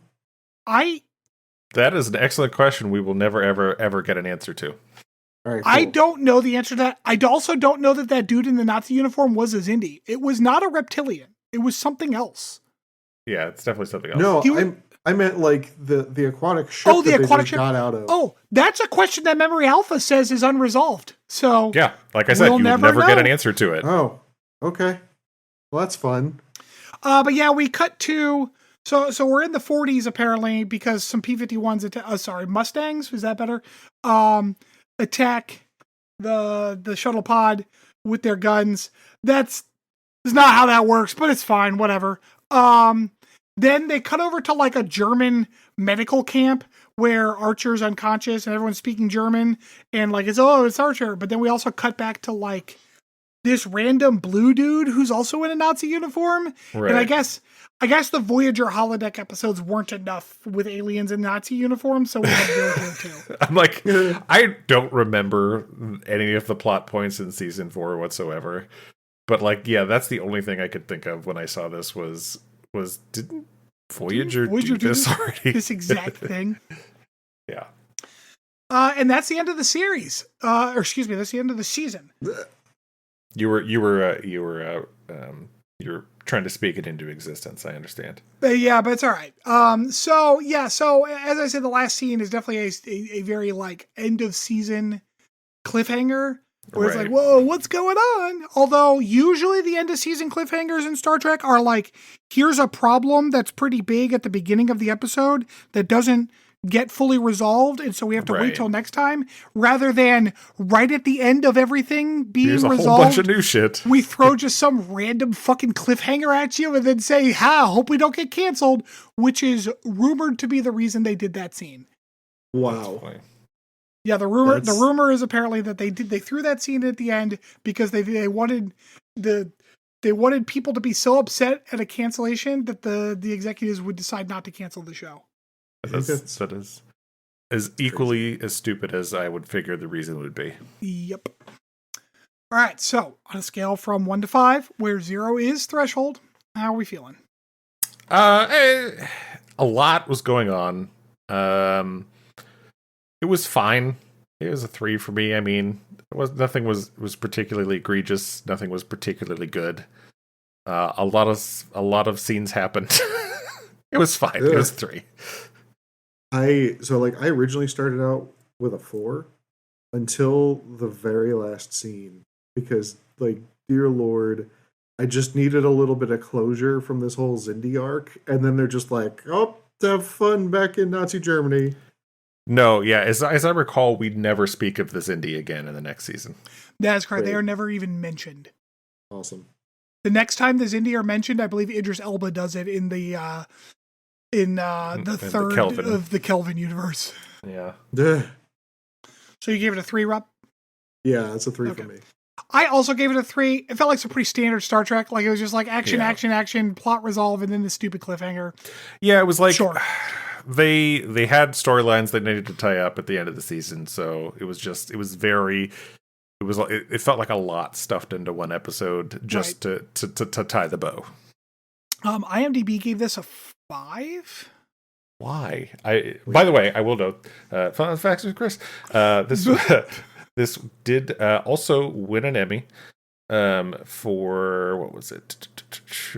That is an excellent question we will never, ever get an answer to. All right, cool. I don't know the answer to that. I also don't know that dude in the Nazi uniform was a Xindi. It was not a reptilian. It was something else. Yeah, it's definitely something else. No, I meant like the aquatic ship the aquatic ship got out of. Oh, that's a question that Memory Alpha says is unresolved. So yeah, like I said, you would never get an answer to it. Oh, okay. Well, that's fun. But yeah, we cut to... So we're in the 40s apparently because some P-51s, Mustangs, is that better? Attack the shuttle pod with their guns. That's not how that works, but it's fine, whatever. Then they cut over to like a German medical camp where Archer's unconscious and everyone's speaking German and like it's Archer. But then we also cut back to like this random blue dude who's also in a Nazi uniform. Right. And I guess the Voyager holodeck episodes weren't enough with aliens in Nazi uniforms, so we had to do it here too. I'm like, I don't remember any of the plot points in season 4 whatsoever. But like, yeah, that's the only thing I could think of when I saw this was didn't Voyager do this already? This exact thing. Yeah. And that's the end of the series. That's the end of the season. You're trying to speak it into existence. I understand. Yeah, but it's all right. So as I said, the last scene is definitely a very like end of season cliffhanger where it's like, whoa, what's going on? Although usually the end of season cliffhangers in Star Trek are like, here's a problem that's pretty big at the beginning of the episode that doesn't get fully resolved, and so we have to wait Right. till next time, rather than right at the end of everything being Here's a resolved. whole bunch of new shit. We throw just some random fucking cliffhanger at you and then say, hope we don't get canceled, which is rumored to be the reason they did that scene. Wow. Funny. Yeah, the rumor is apparently that they threw that scene at the end because they wanted people to be so upset at a cancellation that the executives would decide not to cancel the show. That is as equally as stupid as I would figure the reason would be. Yep. All right, so on a scale from 1 to 5, where 0 is threshold, how are we feeling? A lot was going on. It was fine. It was a 3 for me. I mean, nothing was particularly egregious. Nothing was particularly good. A lot of scenes happened. It was fine. It was 3. I originally started out with a 4 until the very last scene, because, like, dear Lord, I just needed a little bit of closure from this whole Zindi arc, and then they're just like, oh, have fun back in Nazi Germany. No, yeah, as I recall, we'd never speak of this indie again in the next season. That's correct. Right. They are never even mentioned. Awesome. The next time the Zindi are mentioned, I believe Idris Elba does it in the third Kelvin. of the Kelvin universe. Yeah. Duh. So you gave it a 3, Rob? Yeah, it's a 3 Okay. for me. I also gave it a 3. It felt like some pretty standard Star Trek. Like, it was just like action, Yeah. action, plot resolve, and then the stupid cliffhanger. Yeah, it was like Sure. they had storylines they needed to tie up at the end of the season, so it felt like a lot stuffed into one episode just to tie the bow. IMDb gave this a 5. Why? By the way, I will note, fun facts with Chris. This did also win an Emmy for, what was it?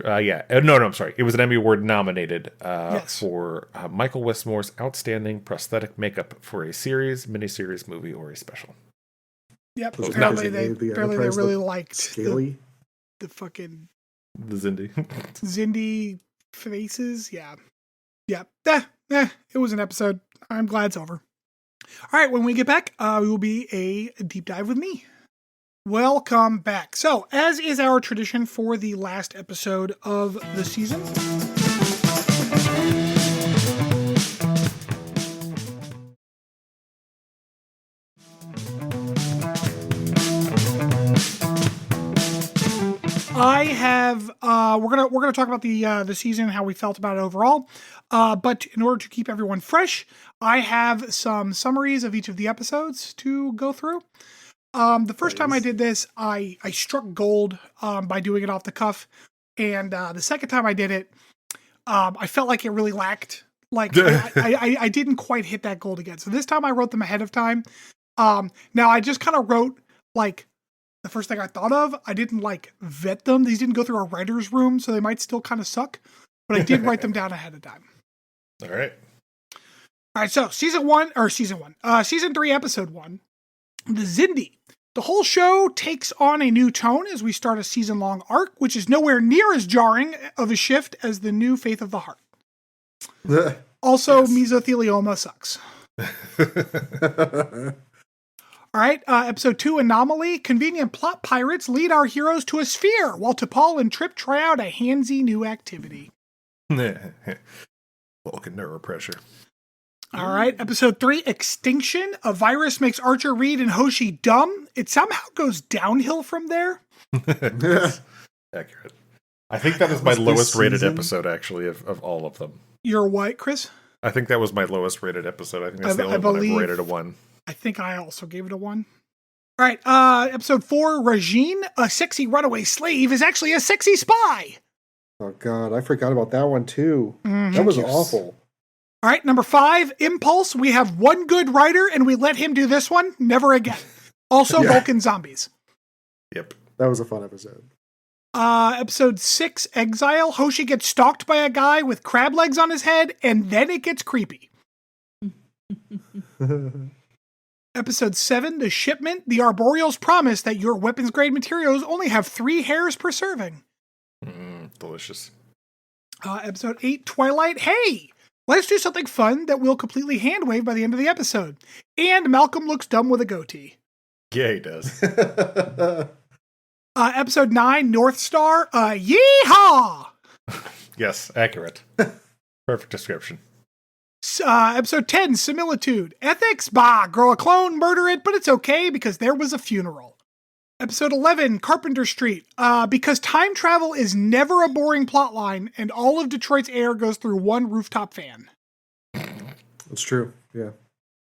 I'm sorry. It was an Emmy Award nominated Yes. for Michael Westmore's outstanding prosthetic makeup for a series, miniseries, movie, or a special. Yep. Was it Apparently because they the Enterprise really looked liked scaly. the fucking The Zindi. Zindi faces. Yeah. It was an episode. I'm glad it's over. All right, when we get back, we will be a deep dive with me. Welcome back. So, as is our tradition for the last episode of the season, I have we're gonna talk about the season, how we felt about it overall. But in order to keep everyone fresh, I have some summaries of each of the episodes to go through. The first time I did this, I struck gold by doing it off the cuff, and the second time I did it, I felt like it really lacked. Like I didn't quite hit that gold again. So this time I wrote them ahead of time. Now I just kind of wrote like the first thing I thought of. I didn't like vet them. These didn't go through a writer's room, so they might still kind of suck. But I did write them down ahead of time. All right. All right, so season 3, episode 1, the Zindi. The whole show takes on a new tone as we start a season-long arc, which is nowhere near as jarring of a shift as the new Faith of the Heart. Also, Yes. mesothelioma sucks. All right, episode 2, Anomaly. Convenient plot pirates lead our heroes to a sphere, while T'Pol and Trip try out a handsy new activity. Vulcan neuropressure. All right, episode 3, Extinction. A virus makes Archer, Reed, and Hoshi dumb. It somehow goes downhill from there. Accurate. I think that is my Was this lowest rated season? episode, actually, of all of them. You're what, Chris? I think that was my lowest rated episode. I think that's the I only one I've believe- rated a 1. I think I also gave it a 1. All right, episode 4, Regine. A sexy runaway slave is actually a sexy spy. Oh God, I forgot about that one too. Mhm. That was Yes. awful. All right, number 5, Impulse. We have one good writer, and we let him do this one. Never again. Also, Yeah. Vulcan zombies. Yep. That was a fun episode. Episode 6, Exile. Hoshi gets stalked by a guy with crab legs on his head, and then it gets creepy. Episode 7, The Shipment. The Arboreals promise that your weapons-grade materials only have 3 hairs per serving. Delicious. Episode 8, Twilight. Hey! Let's do something fun that we'll completely hand wave by the end of the episode. And Malcolm looks dumb with a goatee. Yeah, he does. Episode 9, North Star. Yeehaw! Yes, accurate. Perfect description. Episode 10, Similitude. Ethics? Bah, grow a clone, murder it, but it's okay because there was a funeral. Episode 11, Carpenter Street. Because time travel is never a boring plotline, and all of Detroit's air goes through one rooftop fan. That's true, yeah.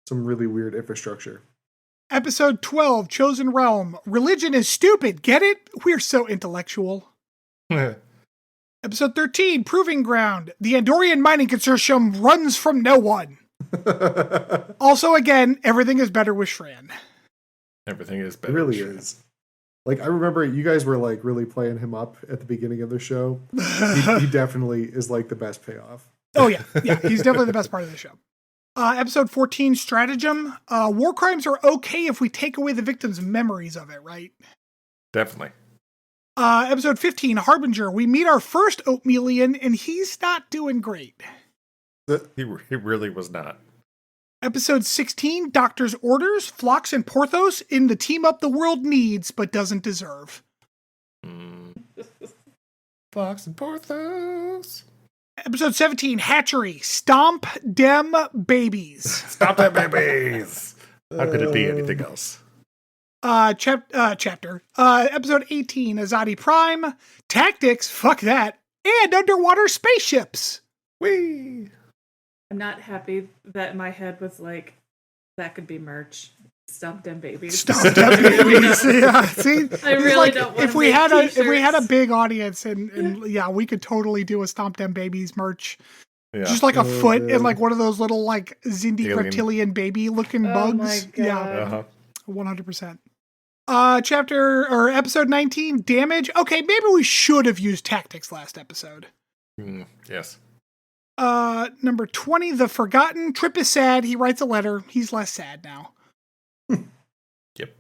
Some really weird infrastructure. Episode 12, Chosen Realm. Religion is stupid, get it? We're so intellectual. Episode 13, Proving Ground. The Andorian Mining Consortium runs from no one. Also, again, everything is better with Shran. Everything is It better. really is. Like, I remember you guys were, like, really playing him up at the beginning of the show. He definitely is, like, the best payoff. Oh, yeah. Yeah, he's definitely the best part of the show. Episode 14, Stratagem. War crimes are okay if we take away the victim's memories of it, right? Definitely. Episode 15, Harbinger. We meet our first Oatmealian, and he's not doing great. He really was not. Episode 16, Doctor's Orders. Phlox and Porthos in the team up the world needs, but doesn't deserve. Fox and Porthos. Episode 17, Hatchery. Stomp dem babies. Stop that, babies. How could it be anything else? Chapter. Episode 18, Azadi Prime. Tactics, fuck that. And underwater spaceships. Whee! I'm not happy that my head was like, that could be merch. Stomp them babies. Stomp dem babies. Yeah, see, I really don't want if to we make had t-shirts. if we had a big audience and yeah, we could totally do a Stomp dem babies merch. Yeah. Just like a foot man. and like one of those little like Zindi Alien. reptilian baby looking Oh bugs. my God. Yeah, Uh-huh. 100%. Episode 19, Damage. Okay, maybe we should have used tactics last episode. Yes. Number 20, The Forgotten. Trip is sad. He writes a letter. He's less sad now. Yep.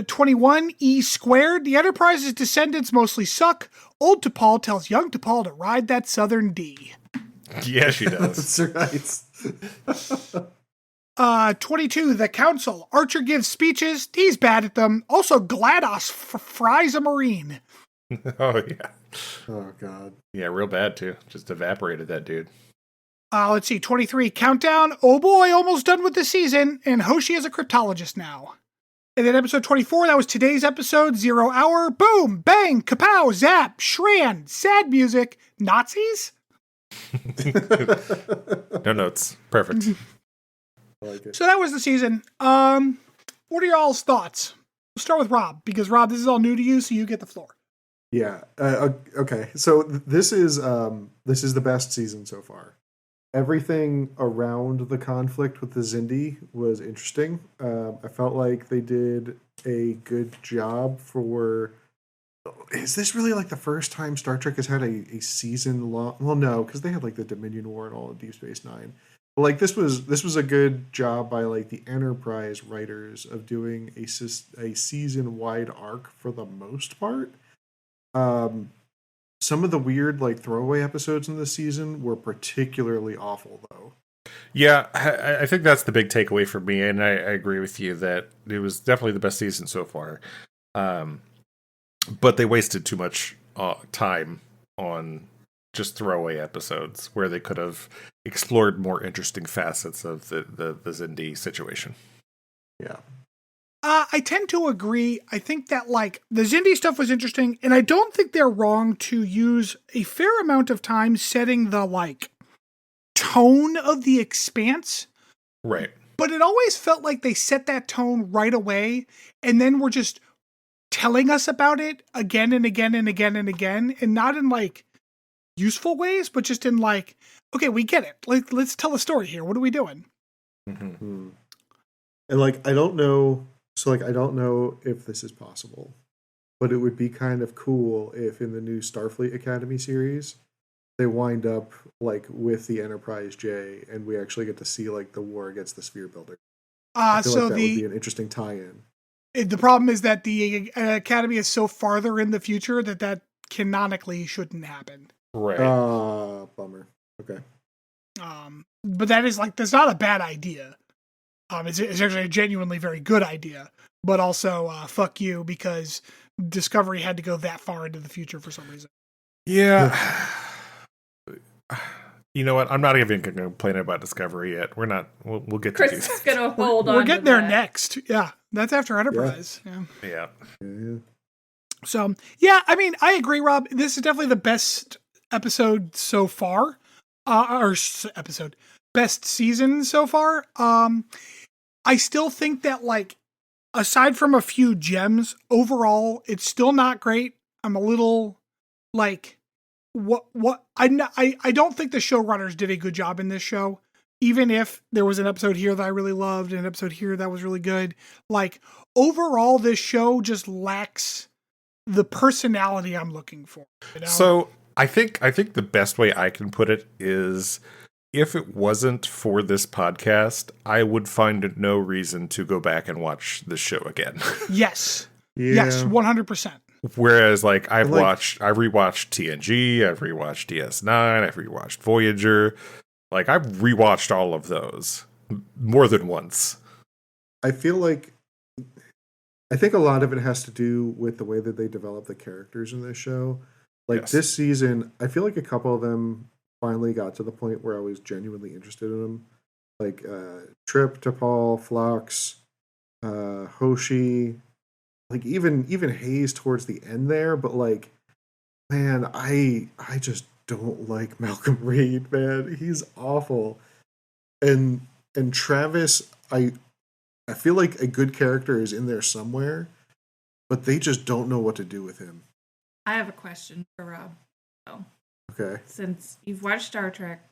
21, E squared. The Enterprise's descendants mostly suck. Old T'Pol tells young T'Pol to ride that Southern D. Yeah, she does. That's right. 22, The Council. Archer gives speeches. He's bad at them. Also, GLaDOS fries a Marine. Oh, yeah. Oh, God. Yeah, real bad, too. Just evaporated that dude. Let's see, 23, Countdown. Oh boy, almost done with the season. And Hoshi is a cryptologist now. And then episode 24, that was today's episode. 0 hour. Boom, bang, kapow, zap, shran, sad music, Nazis? No notes. Perfect. I like it. So that was the season. What are y'all's thoughts? We'll start with Rob, because Rob, this is all new to you, so you get the floor. Yeah. Okay. So this is the best season so far. Everything around the conflict with the Zindi was interesting. I felt like they did a good job for. Is this really like the first time Star Trek has had a season long? Well, no, because they had like the Dominion War and all of Deep Space Nine. But like this was a good job by like the Enterprise writers of doing a season wide arc for the most part. Some of the weird like throwaway episodes in this season were particularly awful though. Yeah, I think that's the big takeaway for me, and I agree with you that it was definitely the best season so far. But they wasted too much time on just throwaway episodes where they could have explored more interesting facets of the Zindi situation. Yeah. I tend to agree. I think that like the Zindi stuff was interesting, and I don't think they're wrong to use a fair amount of time setting the like tone of the Expanse. Right. But it always felt like they set that tone right away, and then were just telling us about it again and again and again and again, and not in like useful ways, but just in like, okay, we get it. Like, let's tell a story here. What are we doing? Mm-hmm. And like I don't know if this is possible, but it would be kind of cool if in the new Starfleet Academy series they wind up like with the Enterprise J and we actually get to see like the war against the Sphere Builder. I feel So like that would be the an interesting tie-in. the problem is that the Academy is so farther in the future that canonically shouldn't happen. Right. Bummer. Okay. But that's not a bad idea. It's actually a genuinely very good idea. But also, fuck you, because Discovery had to go that far into the future for some reason. Yeah. You know what? I'm not even going to complain about Discovery yet. We'll get to Chris do is that. gonna hold on. We're getting to there that. next. Yeah, that's after Enterprise. Yeah. So, yeah, I mean, I agree, Rob. This is definitely the best episode so far. Best season so far. I still think that, like, aside from a few gems, overall, it's still not great. I'm a little, like, I don't think the showrunners did a good job in this show. Even if there was an episode here that I really loved and an episode here that was really good. Like, overall, this show just lacks the personality I'm looking for. You know? So I think the best way I can put it is, if it wasn't for this podcast, I would find no reason to go back and watch the show again. Yes. Yeah. Yes, 100%. Whereas, like, I've rewatched TNG, I've rewatched DS9, I've rewatched Voyager. Like, I've rewatched all of those more than once. I think a lot of it has to do with the way that they develop the characters in this show. Like, This season, I feel like a couple of them finally got to the point where I was genuinely interested in them. Like, Trip, T'Pol, Phlox, Hoshi, like even Hayes towards the end there. But, like, man, I just don't like Malcolm Reed, man. He's awful. And Travis, I feel like a good character is in there somewhere, but they just don't know what to do with him. I have a question for Rob. Oh. Okay. Since you've watched Star Trek,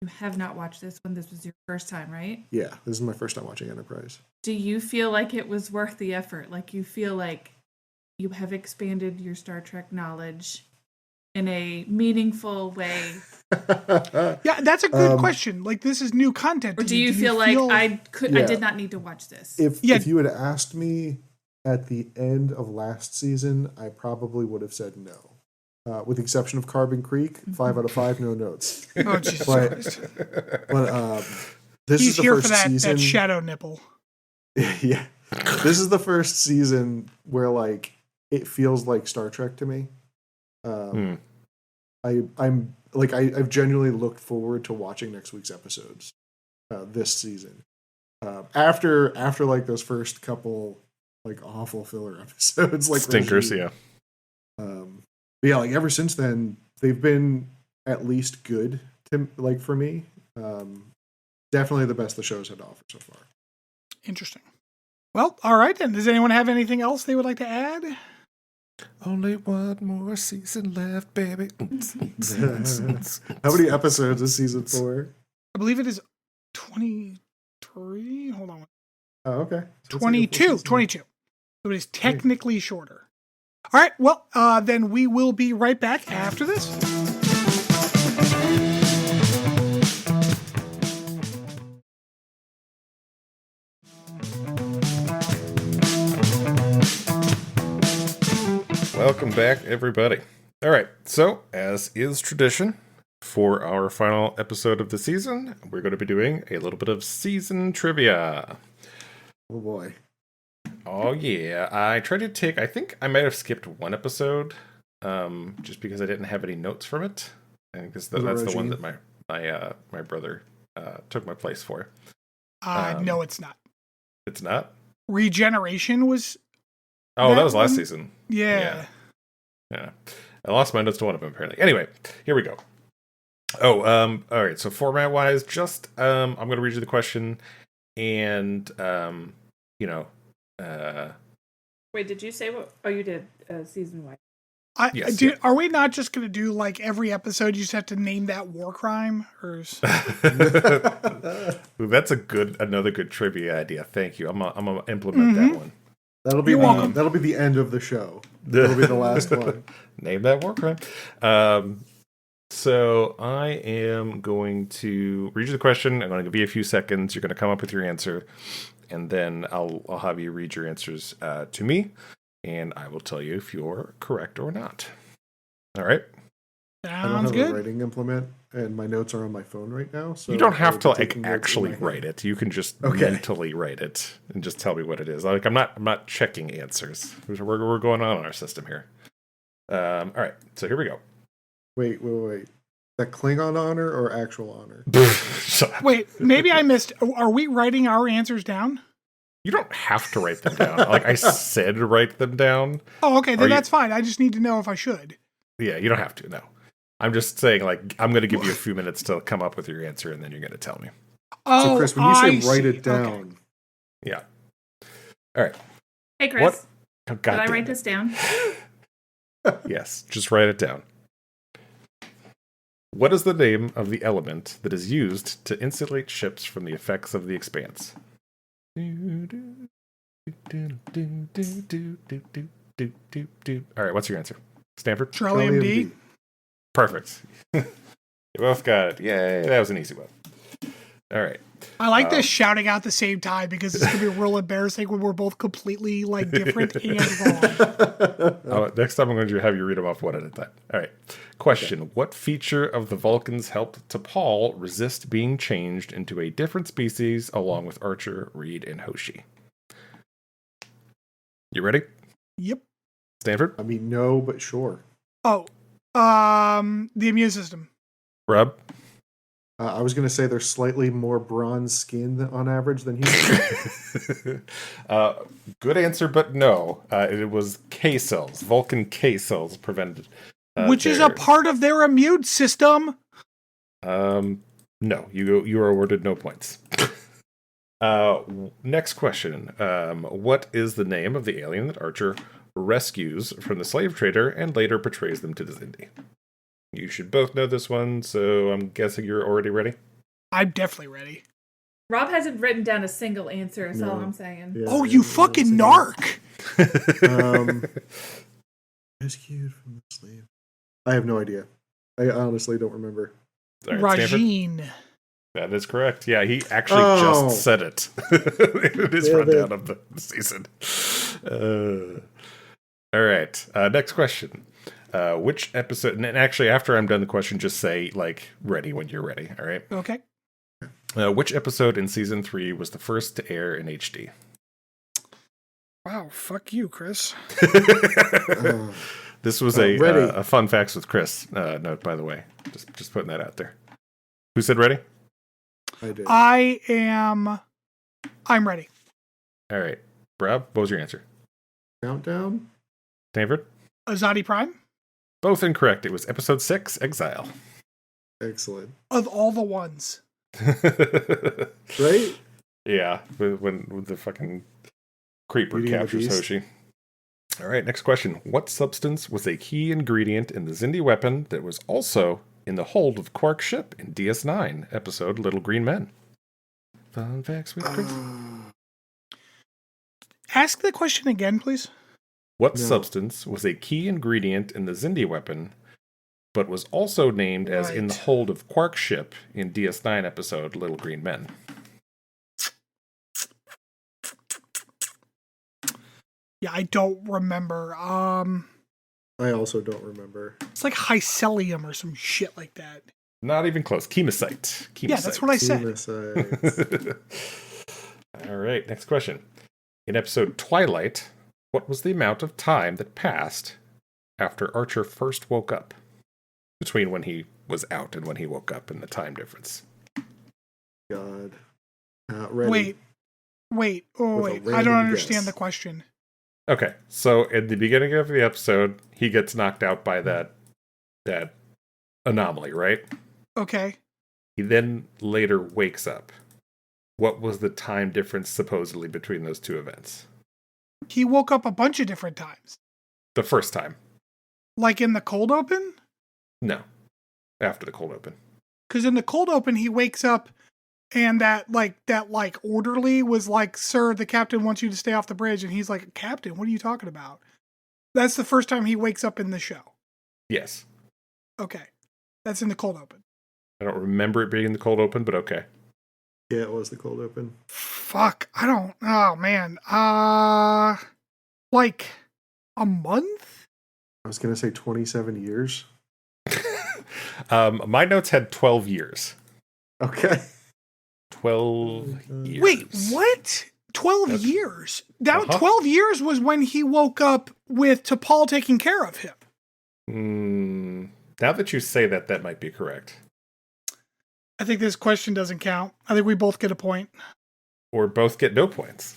you have not watched this one. This was your first time, right? Yeah, this is my first time watching Enterprise. Do you feel like it was worth the effort? Like, you feel like you have expanded your Star Trek knowledge in a meaningful way? Yeah, that's a good question. Like, this is new content. Or do you feel like I did not need to watch this? If you had asked me at the end of last season, I probably would have said no. With the exception of Carbon Creek, 5 out of 5, no notes. Oh, Jesus Christ. But this He's is the here first for that season. that shadow nipple. Yeah. This is the first season where, like, it feels like Star Trek to me. I've genuinely looked forward to watching next week's episodes this season. After like those first couple, like, awful filler episodes, like stinkers, Regime. But yeah, like, ever since then, they've been at least good for me. Definitely the best the show's had to offer so far. Interesting. Well, all right then. Does anyone have anything else they would like to add? Only one more season left, baby. How many episodes is season 4? I believe it is 23. Hold on. Oh, okay. So 22. So it is technically shorter. All right. Well, then we will be right back after this. Welcome back, everybody. All right, so as is tradition, for our final episode of the season, we're going to be doing a little bit of season trivia. Oh boy. Oh yeah, I think I might have skipped one episode, just because I didn't have any notes from it, and because that's the one that my brother took my place for. No, it's not. It's not? Regeneration was... Oh, that was last season. Yeah. I lost my notes to one of them, apparently. Anyway, here we go. Oh, all right. So format-wise, just I'm going to read you the question, and Wait, did you say what? Oh, you did season-wide. Yes, Are we not just going to do, like, every episode you just have to name that war crime? Or... Ooh, that's another good trivia idea. Thank you. I'm gonna implement that one. That'll be the end of the show. That'll be the last one. Name that war crime. So I am going to read you the question. I'm going to give you a few seconds. You're going to come up with your answer, and then I'll have you read your answers to me, and I will tell you if you're correct or not. All right. I don't have a good. writing implement, and my notes are on my phone right now. So You don't have I'll to be like taking notes in actually my head. write it. You can just Okay. mentally write it and just tell me what it is. Like I'm not checking answers. We're going on in our system here. All right, so here we go. Wait. That Klingon honor or actual honor? Shut up. Wait, maybe I missed. Are we writing our answers down? You don't have to write them down. Like I said, write them down. Oh, okay, Are then you- that's fine. I just need to know if I should. Yeah, you don't have to. No, I'm just saying. Like I'm going to give you a few minutes to come up with your answer, and then you're going to tell me. Oh, So, Chris, when you I say write see. it down, Okay. Yeah. All right. Hey, Chris. What? Oh, God Did I damn write it. this down? Yes, just write it down. What is the name of the element that is used to insulate ships from the effects of the expanse? All right, what's your answer? Stanford? Trillium D. Perfect. You both got it. Yay, that was an easy one. All right. I like this shouting out at the same time because it's gonna be real embarrassing when we're both completely like different and wrong. Next time I'm going to have you read them off one at a time. All right. Question. Okay. What feature of the Vulcans helped T'Pol resist being changed into a different species along with Archer, Reed, and Hoshi? You ready? Yep. Stanford? I mean, no, but sure. Oh, the immune system. Rob? I was going to say they're slightly more bronze skinned on average than humans. Good answer, but no. It was K cells. Vulcan K cells prevented. Which is a part of their immune system. No, you are awarded no points. Next question. What is the name of the alien that Archer rescues from the slave trader and later betrays them to the Zindi? You should both know this one, so I'm guessing you're already ready? I'm definitely ready. Rob hasn't written down a single answer, is all No. I'm saying. Yeah, Oh, you fucking narc! Rescued from the slave. I have no idea. I honestly don't remember. All right, Stanford? Rajin. That is correct. Yeah, he actually just said it in his rundown of the season. All right. Next question. Which episode? And actually, after I'm done the question, just say, like, ready when you're ready. All right? Okay. Which episode in season 3 was the first to air in HD? Wow, fuck you, Chris. This was a fun facts with Chris note, by the way. Just putting that out there. Who said ready? I did. I'm ready. All right. Rob, what was your answer? Countdown? Stanford? Azadi Prime? Both incorrect. It was episode 6, Exile. Excellent. Of all the ones. Right? Yeah, when the fucking creeper Beauty and the captures Beast. Hoshi. All right, next question. What substance was a key ingredient in the Zindi weapon that was also in the hold of Quark's ship in DS9 episode Little Green Men? Fun facts with Chris. Ask the question again, please. What No. substance was a key ingredient in the Zindi weapon, but was also named as in the Right. hold of Quark's ship in DS9 episode Little Green Men? Yeah, I don't remember. I also don't remember. It's like Hycelium or some shit like that. Not even close. Chemosite. Yeah, that's what I said. Femicides. All right, next question. In episode Twilight, what was the amount of time that passed after Archer first woke up? Between when he was out and when he woke up and the time difference. God. Not ready. Wait. Oh, With a wait. I don't random understand guess. the question. Okay, so at the beginning of the episode, he gets knocked out by that anomaly, right? Okay. He then later wakes up. What was the time difference supposedly between those two events? He woke up a bunch of different times. The first time. Like in the cold open? No. After the cold open. Because in the cold open, he wakes up and that orderly was like, "Sir, the captain wants you to stay off the bridge." And he's like, "Captain, what are you talking about?" That's the first time he wakes up in the show. Yes. Okay. That's in the cold open. I don't remember it being in the cold open, but okay. Yeah, it was the cold open. Fuck. I don't. Oh, man. Like a month? I was going to say 27 years. My notes had 12 years. Okay. 12 years. Wait, what? 12 years? That 12 years was when he woke up with T'Pol taking care of him. Now that you say that, that might be correct. I think this question doesn't count. I think we both get a point. Or both get no points.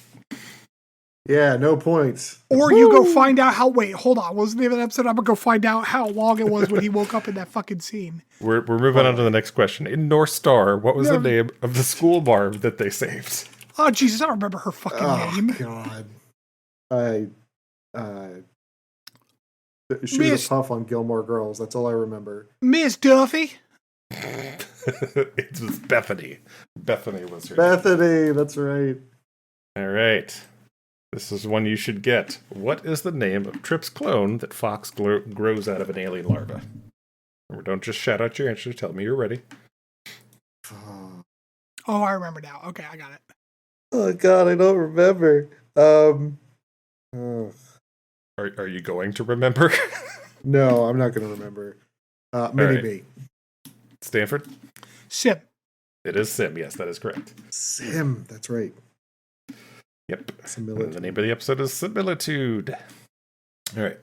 Yeah, no points. Or you go find out how. Wait, hold on. What was the name of the episode? I'm gonna go find out how long it was when he woke up in that fucking scene. We're moving on to the next question. In North Star, what was the name of the school barb that they saved? Oh Jesus, I don't remember her fucking name. God. She was a puff on Gilmore Girls. That's all I remember. Miss Duffy. It was Bethany. Bethany was her Bethany, that's right. All right. This is one you should get. What is the name of Trip's clone that Fox grows out of an alien larva? Remember, don't just shout out your answer. Tell me you're ready. Oh, I remember now. Okay, I got it. Oh, God, I don't remember. Are you going to remember? No, I'm not going to remember. Mini-Me. Stanford? Sim. It is Sim. Yes, that is correct. Sim, that's right. Yep. Similitude. The name of the episode is Similitude. All right.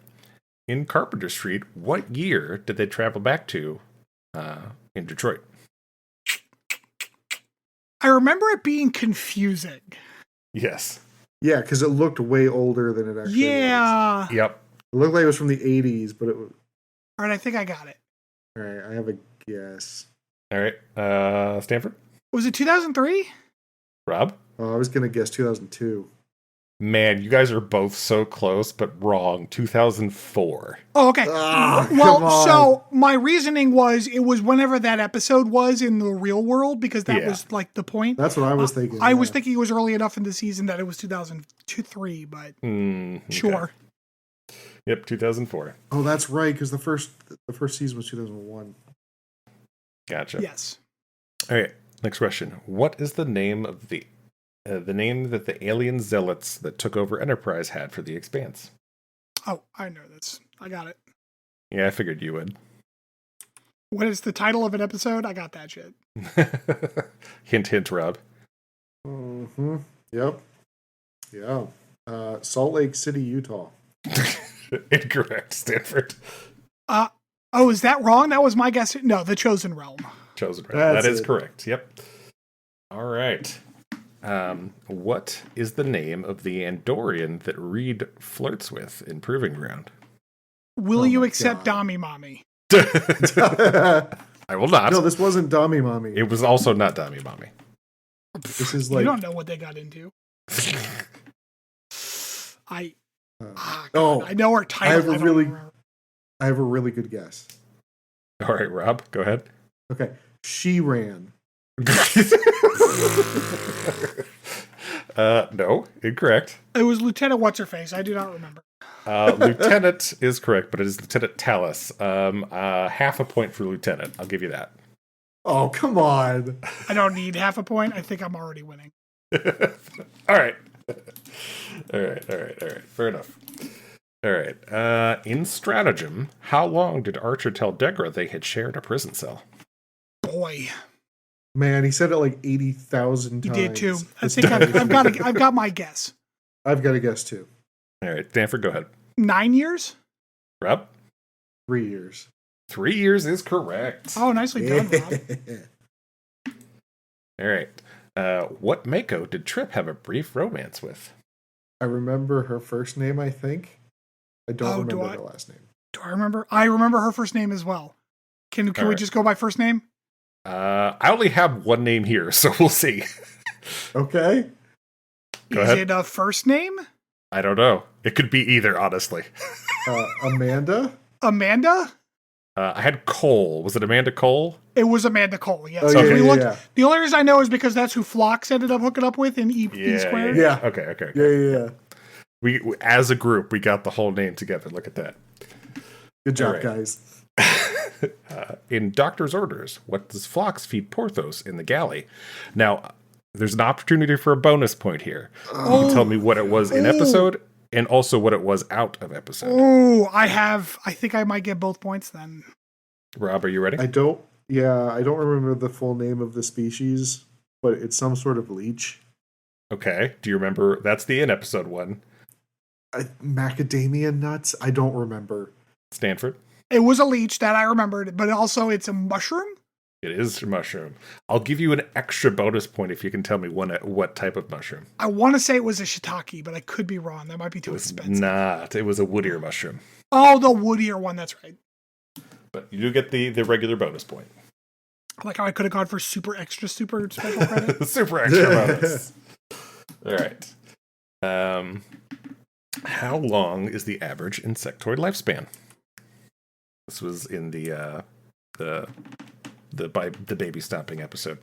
In Carpenter Street, what year did they travel back to in Detroit? I remember it being confusing. Yes. Yeah, because it looked way older than it actually was. Yep. It looked like it was from the 80s, but it was... All right, I think I got it. All right, I have a guess. All right. Stanford? Was it 2003? Rob? I was going to guess 2002. Man, you guys are both so close, but wrong. 2004. Oh, okay. Well, so my reasoning was it was whenever that episode was in the real world, because that was like the point. That's what I was thinking. I was thinking it was early enough in the season that it was 2003, but sure. Yep, 2004. Oh, that's right, because the first season was 2001. Gotcha. Yes. All right. Next question. What is the name of the name that the alien zealots that took over Enterprise had for the Expanse? Oh, I know this. I got it. Yeah, I figured you would. What is the title of an episode? I got that shit. Hint, hint, Rob. Mm-hmm. Yep. Yeah. Salt Lake City, Utah. Incorrect, Stanford. Oh, is that wrong? That was my guess. No, the Chosen Realm. Chosen Realm. That is correct. Yep. All right. What is the name of the Andorian that Reed flirts with in Proving Ground? Will you accept Dami Mommy? I will not. No, this wasn't Dami Mommy. It was also not Dami Mommy. This is like... You don't know what they got into. I know her title. I have a really good guess. All right, Rob, go ahead. Okay. She ran. No, incorrect. It was Lieutenant What's-Her-Face. I do not remember. Lieutenant is correct, but it is Lieutenant Talus. Half a point for Lieutenant. I'll give you that. Oh, come on. I don't need half a point. I think I'm already winning. All right. All right. Fair enough. All right. In Stratagem, how long did Archer tell Degra they had shared a prison cell? Boy. Man, he said it like 80,000 times. He did too. I think I've got my guess. I've got a guess too. All right, Stanford, go ahead. 9 years? Rob? 3 years. 3 years is correct. Oh, nicely done, Rob. All right. What Mako did Trip have a brief romance with? I remember her first name, I think. I don't remember her last name. Do I remember? I remember her first name as well. Can we just go by first name? I only have one name here, so we'll see. Okay. Is it a first name? I don't know. It could be either, honestly. Amanda? Amanda? I had Cole. Was it Amanda Cole? It was Amanda Cole, yes. Oh, yeah. The only reason I know is because that's who Phlox ended up hooking up with in E Squared. Yeah. Okay. Yeah. We, as a group, we got the whole name together. Look at that. Good job, guys. In Doctor's Orders, what does Phlox feed Porthos in the galley? Now, there's an opportunity for a bonus point here. You can tell me what it was in episode and also what it was out of episode. Oh, I think I might get both points then. Rob, are you ready? I don't remember the full name of the species, but it's some sort of leech. Okay. Do you remember? That's the in episode 1. Macadamia nuts? I don't remember. Stanford? It was a leech that I remembered, but also it's a mushroom. It is a mushroom. I'll give you an extra bonus point if you can tell me what type of mushroom. I want to say it was a shiitake, but I could be wrong. That might be It too was expensive. not. It was a woodier mushroom. Oh, the woodier one. That's right. But you do get the regular bonus point. Like how I could have gone for super special credit. Super extra bonus. All right. How long is the average insectoid lifespan? This was in the baby stomping episode.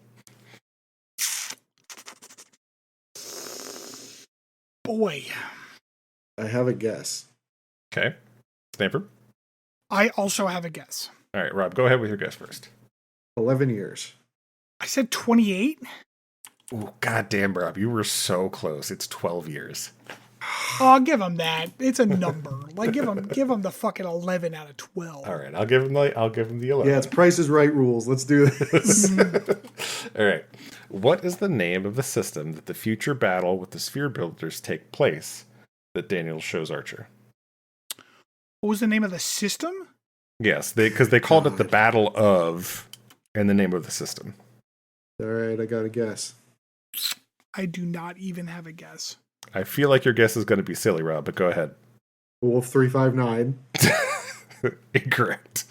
Boy, I have a guess. Okay. Stanford? I also have a guess. All right, Rob, go ahead with your guess first. 11 years. I said 28. Oh, goddamn, Rob, you were so close. It's 12 years. Oh, I'll give him that. It's a number. Like give him the fucking 11 out of 12. All right, I'll give him the 11. Yeah, it's Price is Right rules. Let's do this. All right. What is the name of the system that the future battle with the sphere builders take place that Daniel shows Archer? What was the name of the system? Yes, because they called it the Battle of, and the name of the system. All right, I got a guess. I do not even have a guess. I feel like your guess is going to be silly, Rob, but go ahead. Wolf 359. Incorrect.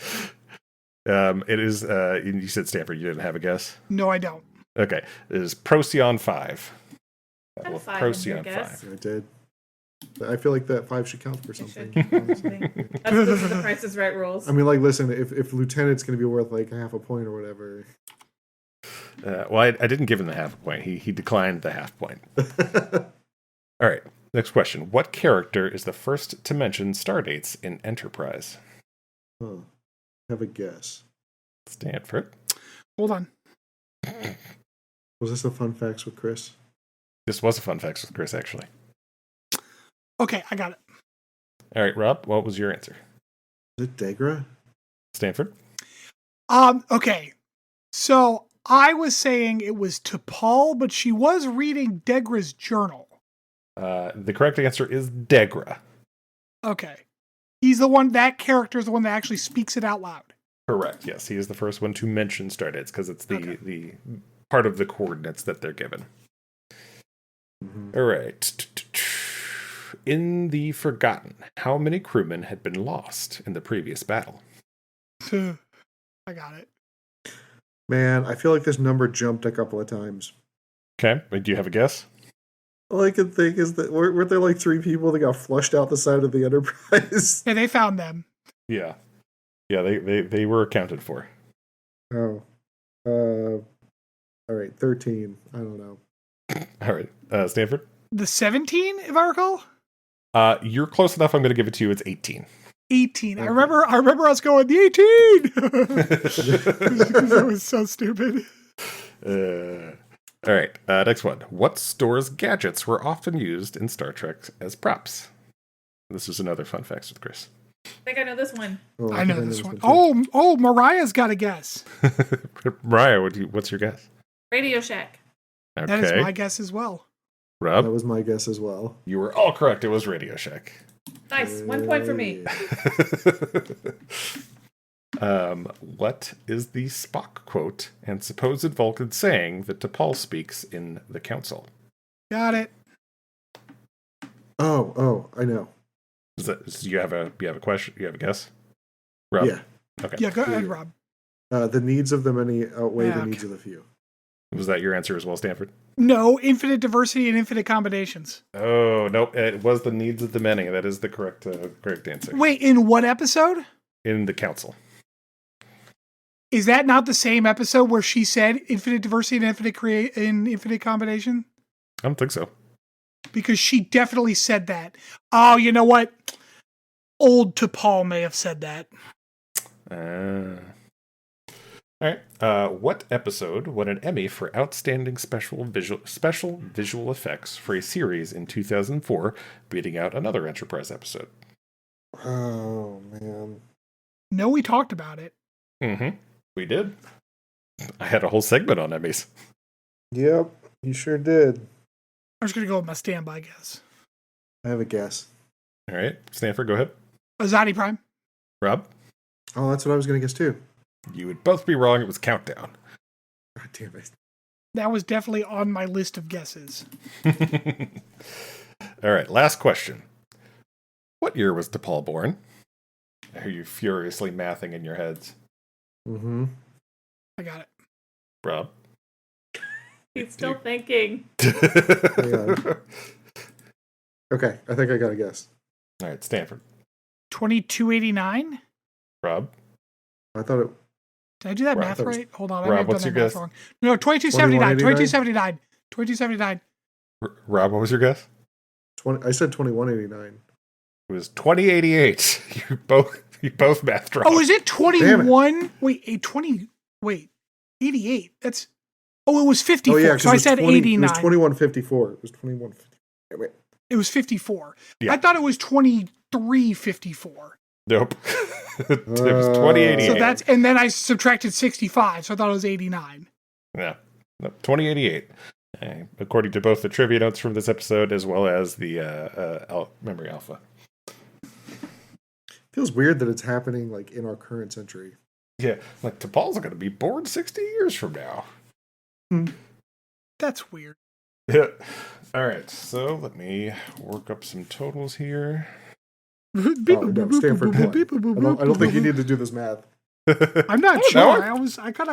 It is, you said Stanford, you didn't have a guess? No, I don't. Okay. It is Procyon 5. Had a 5 in your Procyon guess. 5. I did. I feel like that 5 should count for something. Should. honestly. That's the Price is Right rules. I mean, like, listen, if Lieutenant's going to be worth like half a point or whatever. Well, I didn't give him the half a point. He declined the half point. All right. Next question. What character is the first to mention stardates in Enterprise? Huh. Have a guess. Stanford. Hold on. Was this a fun facts with Chris? This was a fun fact with Chris, actually. Okay, I got it. All right, Rob, what was your answer? Is it Degra? Stanford? Okay. So I was saying it was T'Pol, but she was reading Degra's journal. The correct answer is Degra. Okay. He's the one, that character is the one that actually speaks it out loud. Correct. Yes, he is the first one to mention stardates because it's the part of the coordinates that they're given. Mm-hmm. All right. In the Forgotten, how many crewmen had been lost in the previous battle? I got it. Man, I feel like this number jumped a couple of times. Okay, do you have a guess? All I can think is that weren't there like 3 people that got flushed out the side of the Enterprise? Yeah, they found them. Yeah, they were accounted for. Oh, all right, 13. I don't know. All right, Stanford. The 17, if I recall. You're close enough. I'm going to give it to you. It's 18. 18. Okay. I remember us going the 18 because it was so stupid. All right. Next one. What store's gadgets were often used in Star Trek as props? This is another fun facts with Chris. I think I know this one. Oh, I think know this one. too. Oh, Mariah's got a guess. Mariah, what's your guess? Radio Shack. Okay. That is my guess as well. That Rob, was my guess as well. you were all correct. It was Radio Shack. Nice. 1 point for me. What is the Spock quote and supposed Vulcan saying that T'Pol speaks in the Council? Got it. Oh, I know. Do you have a question? You have a guess? Rob? Yeah. Okay. Yeah, go ahead, Rob. The needs of the many outweigh the Okay. needs of the few. Was that your answer as well, Stanford? No, infinite diversity and infinite combinations. Oh, nope. It was the needs of the many. That is the correct answer. Wait, in what episode? In the Council. Is that not the same episode where she said infinite diversity and infinite combination? I don't think so. Because she definitely said that. Oh, you know what? Old T'Pol may have said that. All right. What episode won an Emmy for outstanding special visual effects for a series in 2004, beating out another Enterprise episode? Oh, man. No, we talked about it. Mm-hmm. We did. I had a whole segment on Emmys. Yep, you sure did. I'm just gonna go with my standby guess. I have a guess. All right, Stanford, go ahead. Azadi Prime. Rob, Oh, that's what I was going to guess too. you would both be wrong. It was Countdown. God damn it. That was definitely on my list of guesses. All right, last question. What year was DePaul born? Are you furiously mathing in your heads? Mm-hmm. I got it. Rob? He's still thinking. Hang on. Okay, I think I got a guess. All right, Stanford. 2289. Rob? I thought it. Did I do that Rob, math that was- right? Hold on, I Rob, might have what's done that your math guess? wrong. No, 2279. 2189? 2279. Rob, what was your guess? I said 2189. It was 2088. You both mathed wrong. Oh, is it Damn 21? Wait, 88. That's. Oh, it was 54. Oh yeah, so I said 89. 89. It was 2154. It was 2150. Damn it. It was 54. Yeah. I thought it was 2354. Nope. It was 2088. So that's, and then I subtracted 65, so I thought it was 89. Yeah. No, 2088. According to both the trivia notes from this episode as well as the Memory Alpha. Feels weird that it's happening like in our current century. Yeah, like DePaul's going to be born 60 years from now. That's weird. Yeah. All right, so let me work up some totals here. Oh, no, Stanford won. I don't think you need to do this math. I'm not I don't sure. I kind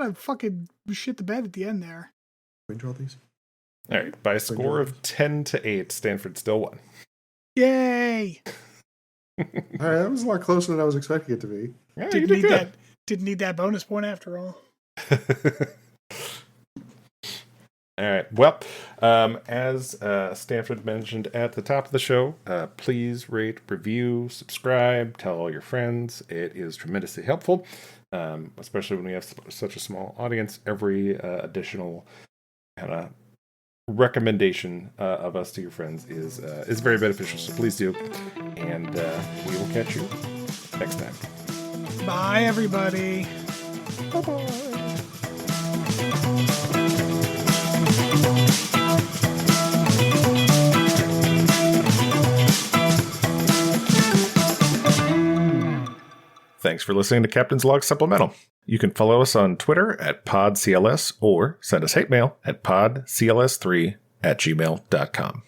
of fucking shit the bed at the end there. Can we draw these? All right, by a score of 10-8, Stanford still won. Yay! All right, that was a lot closer than I was expecting it to be. Yeah, you Didn't did need good. that. Didn't need that bonus point after all. All right. Well, as Stanford mentioned at the top of the show, please rate, review, subscribe, tell all your friends. It is tremendously helpful, especially when we have such a small audience. Every additional kind of recommendation of us to your friends is very beneficial. So please do, and we will catch you next time. Bye, everybody. Bye-bye. Thanks for listening to Captain's Log Supplemental. You can follow us on Twitter at PodCLS or send us hate mail at podcls3@gmail.com.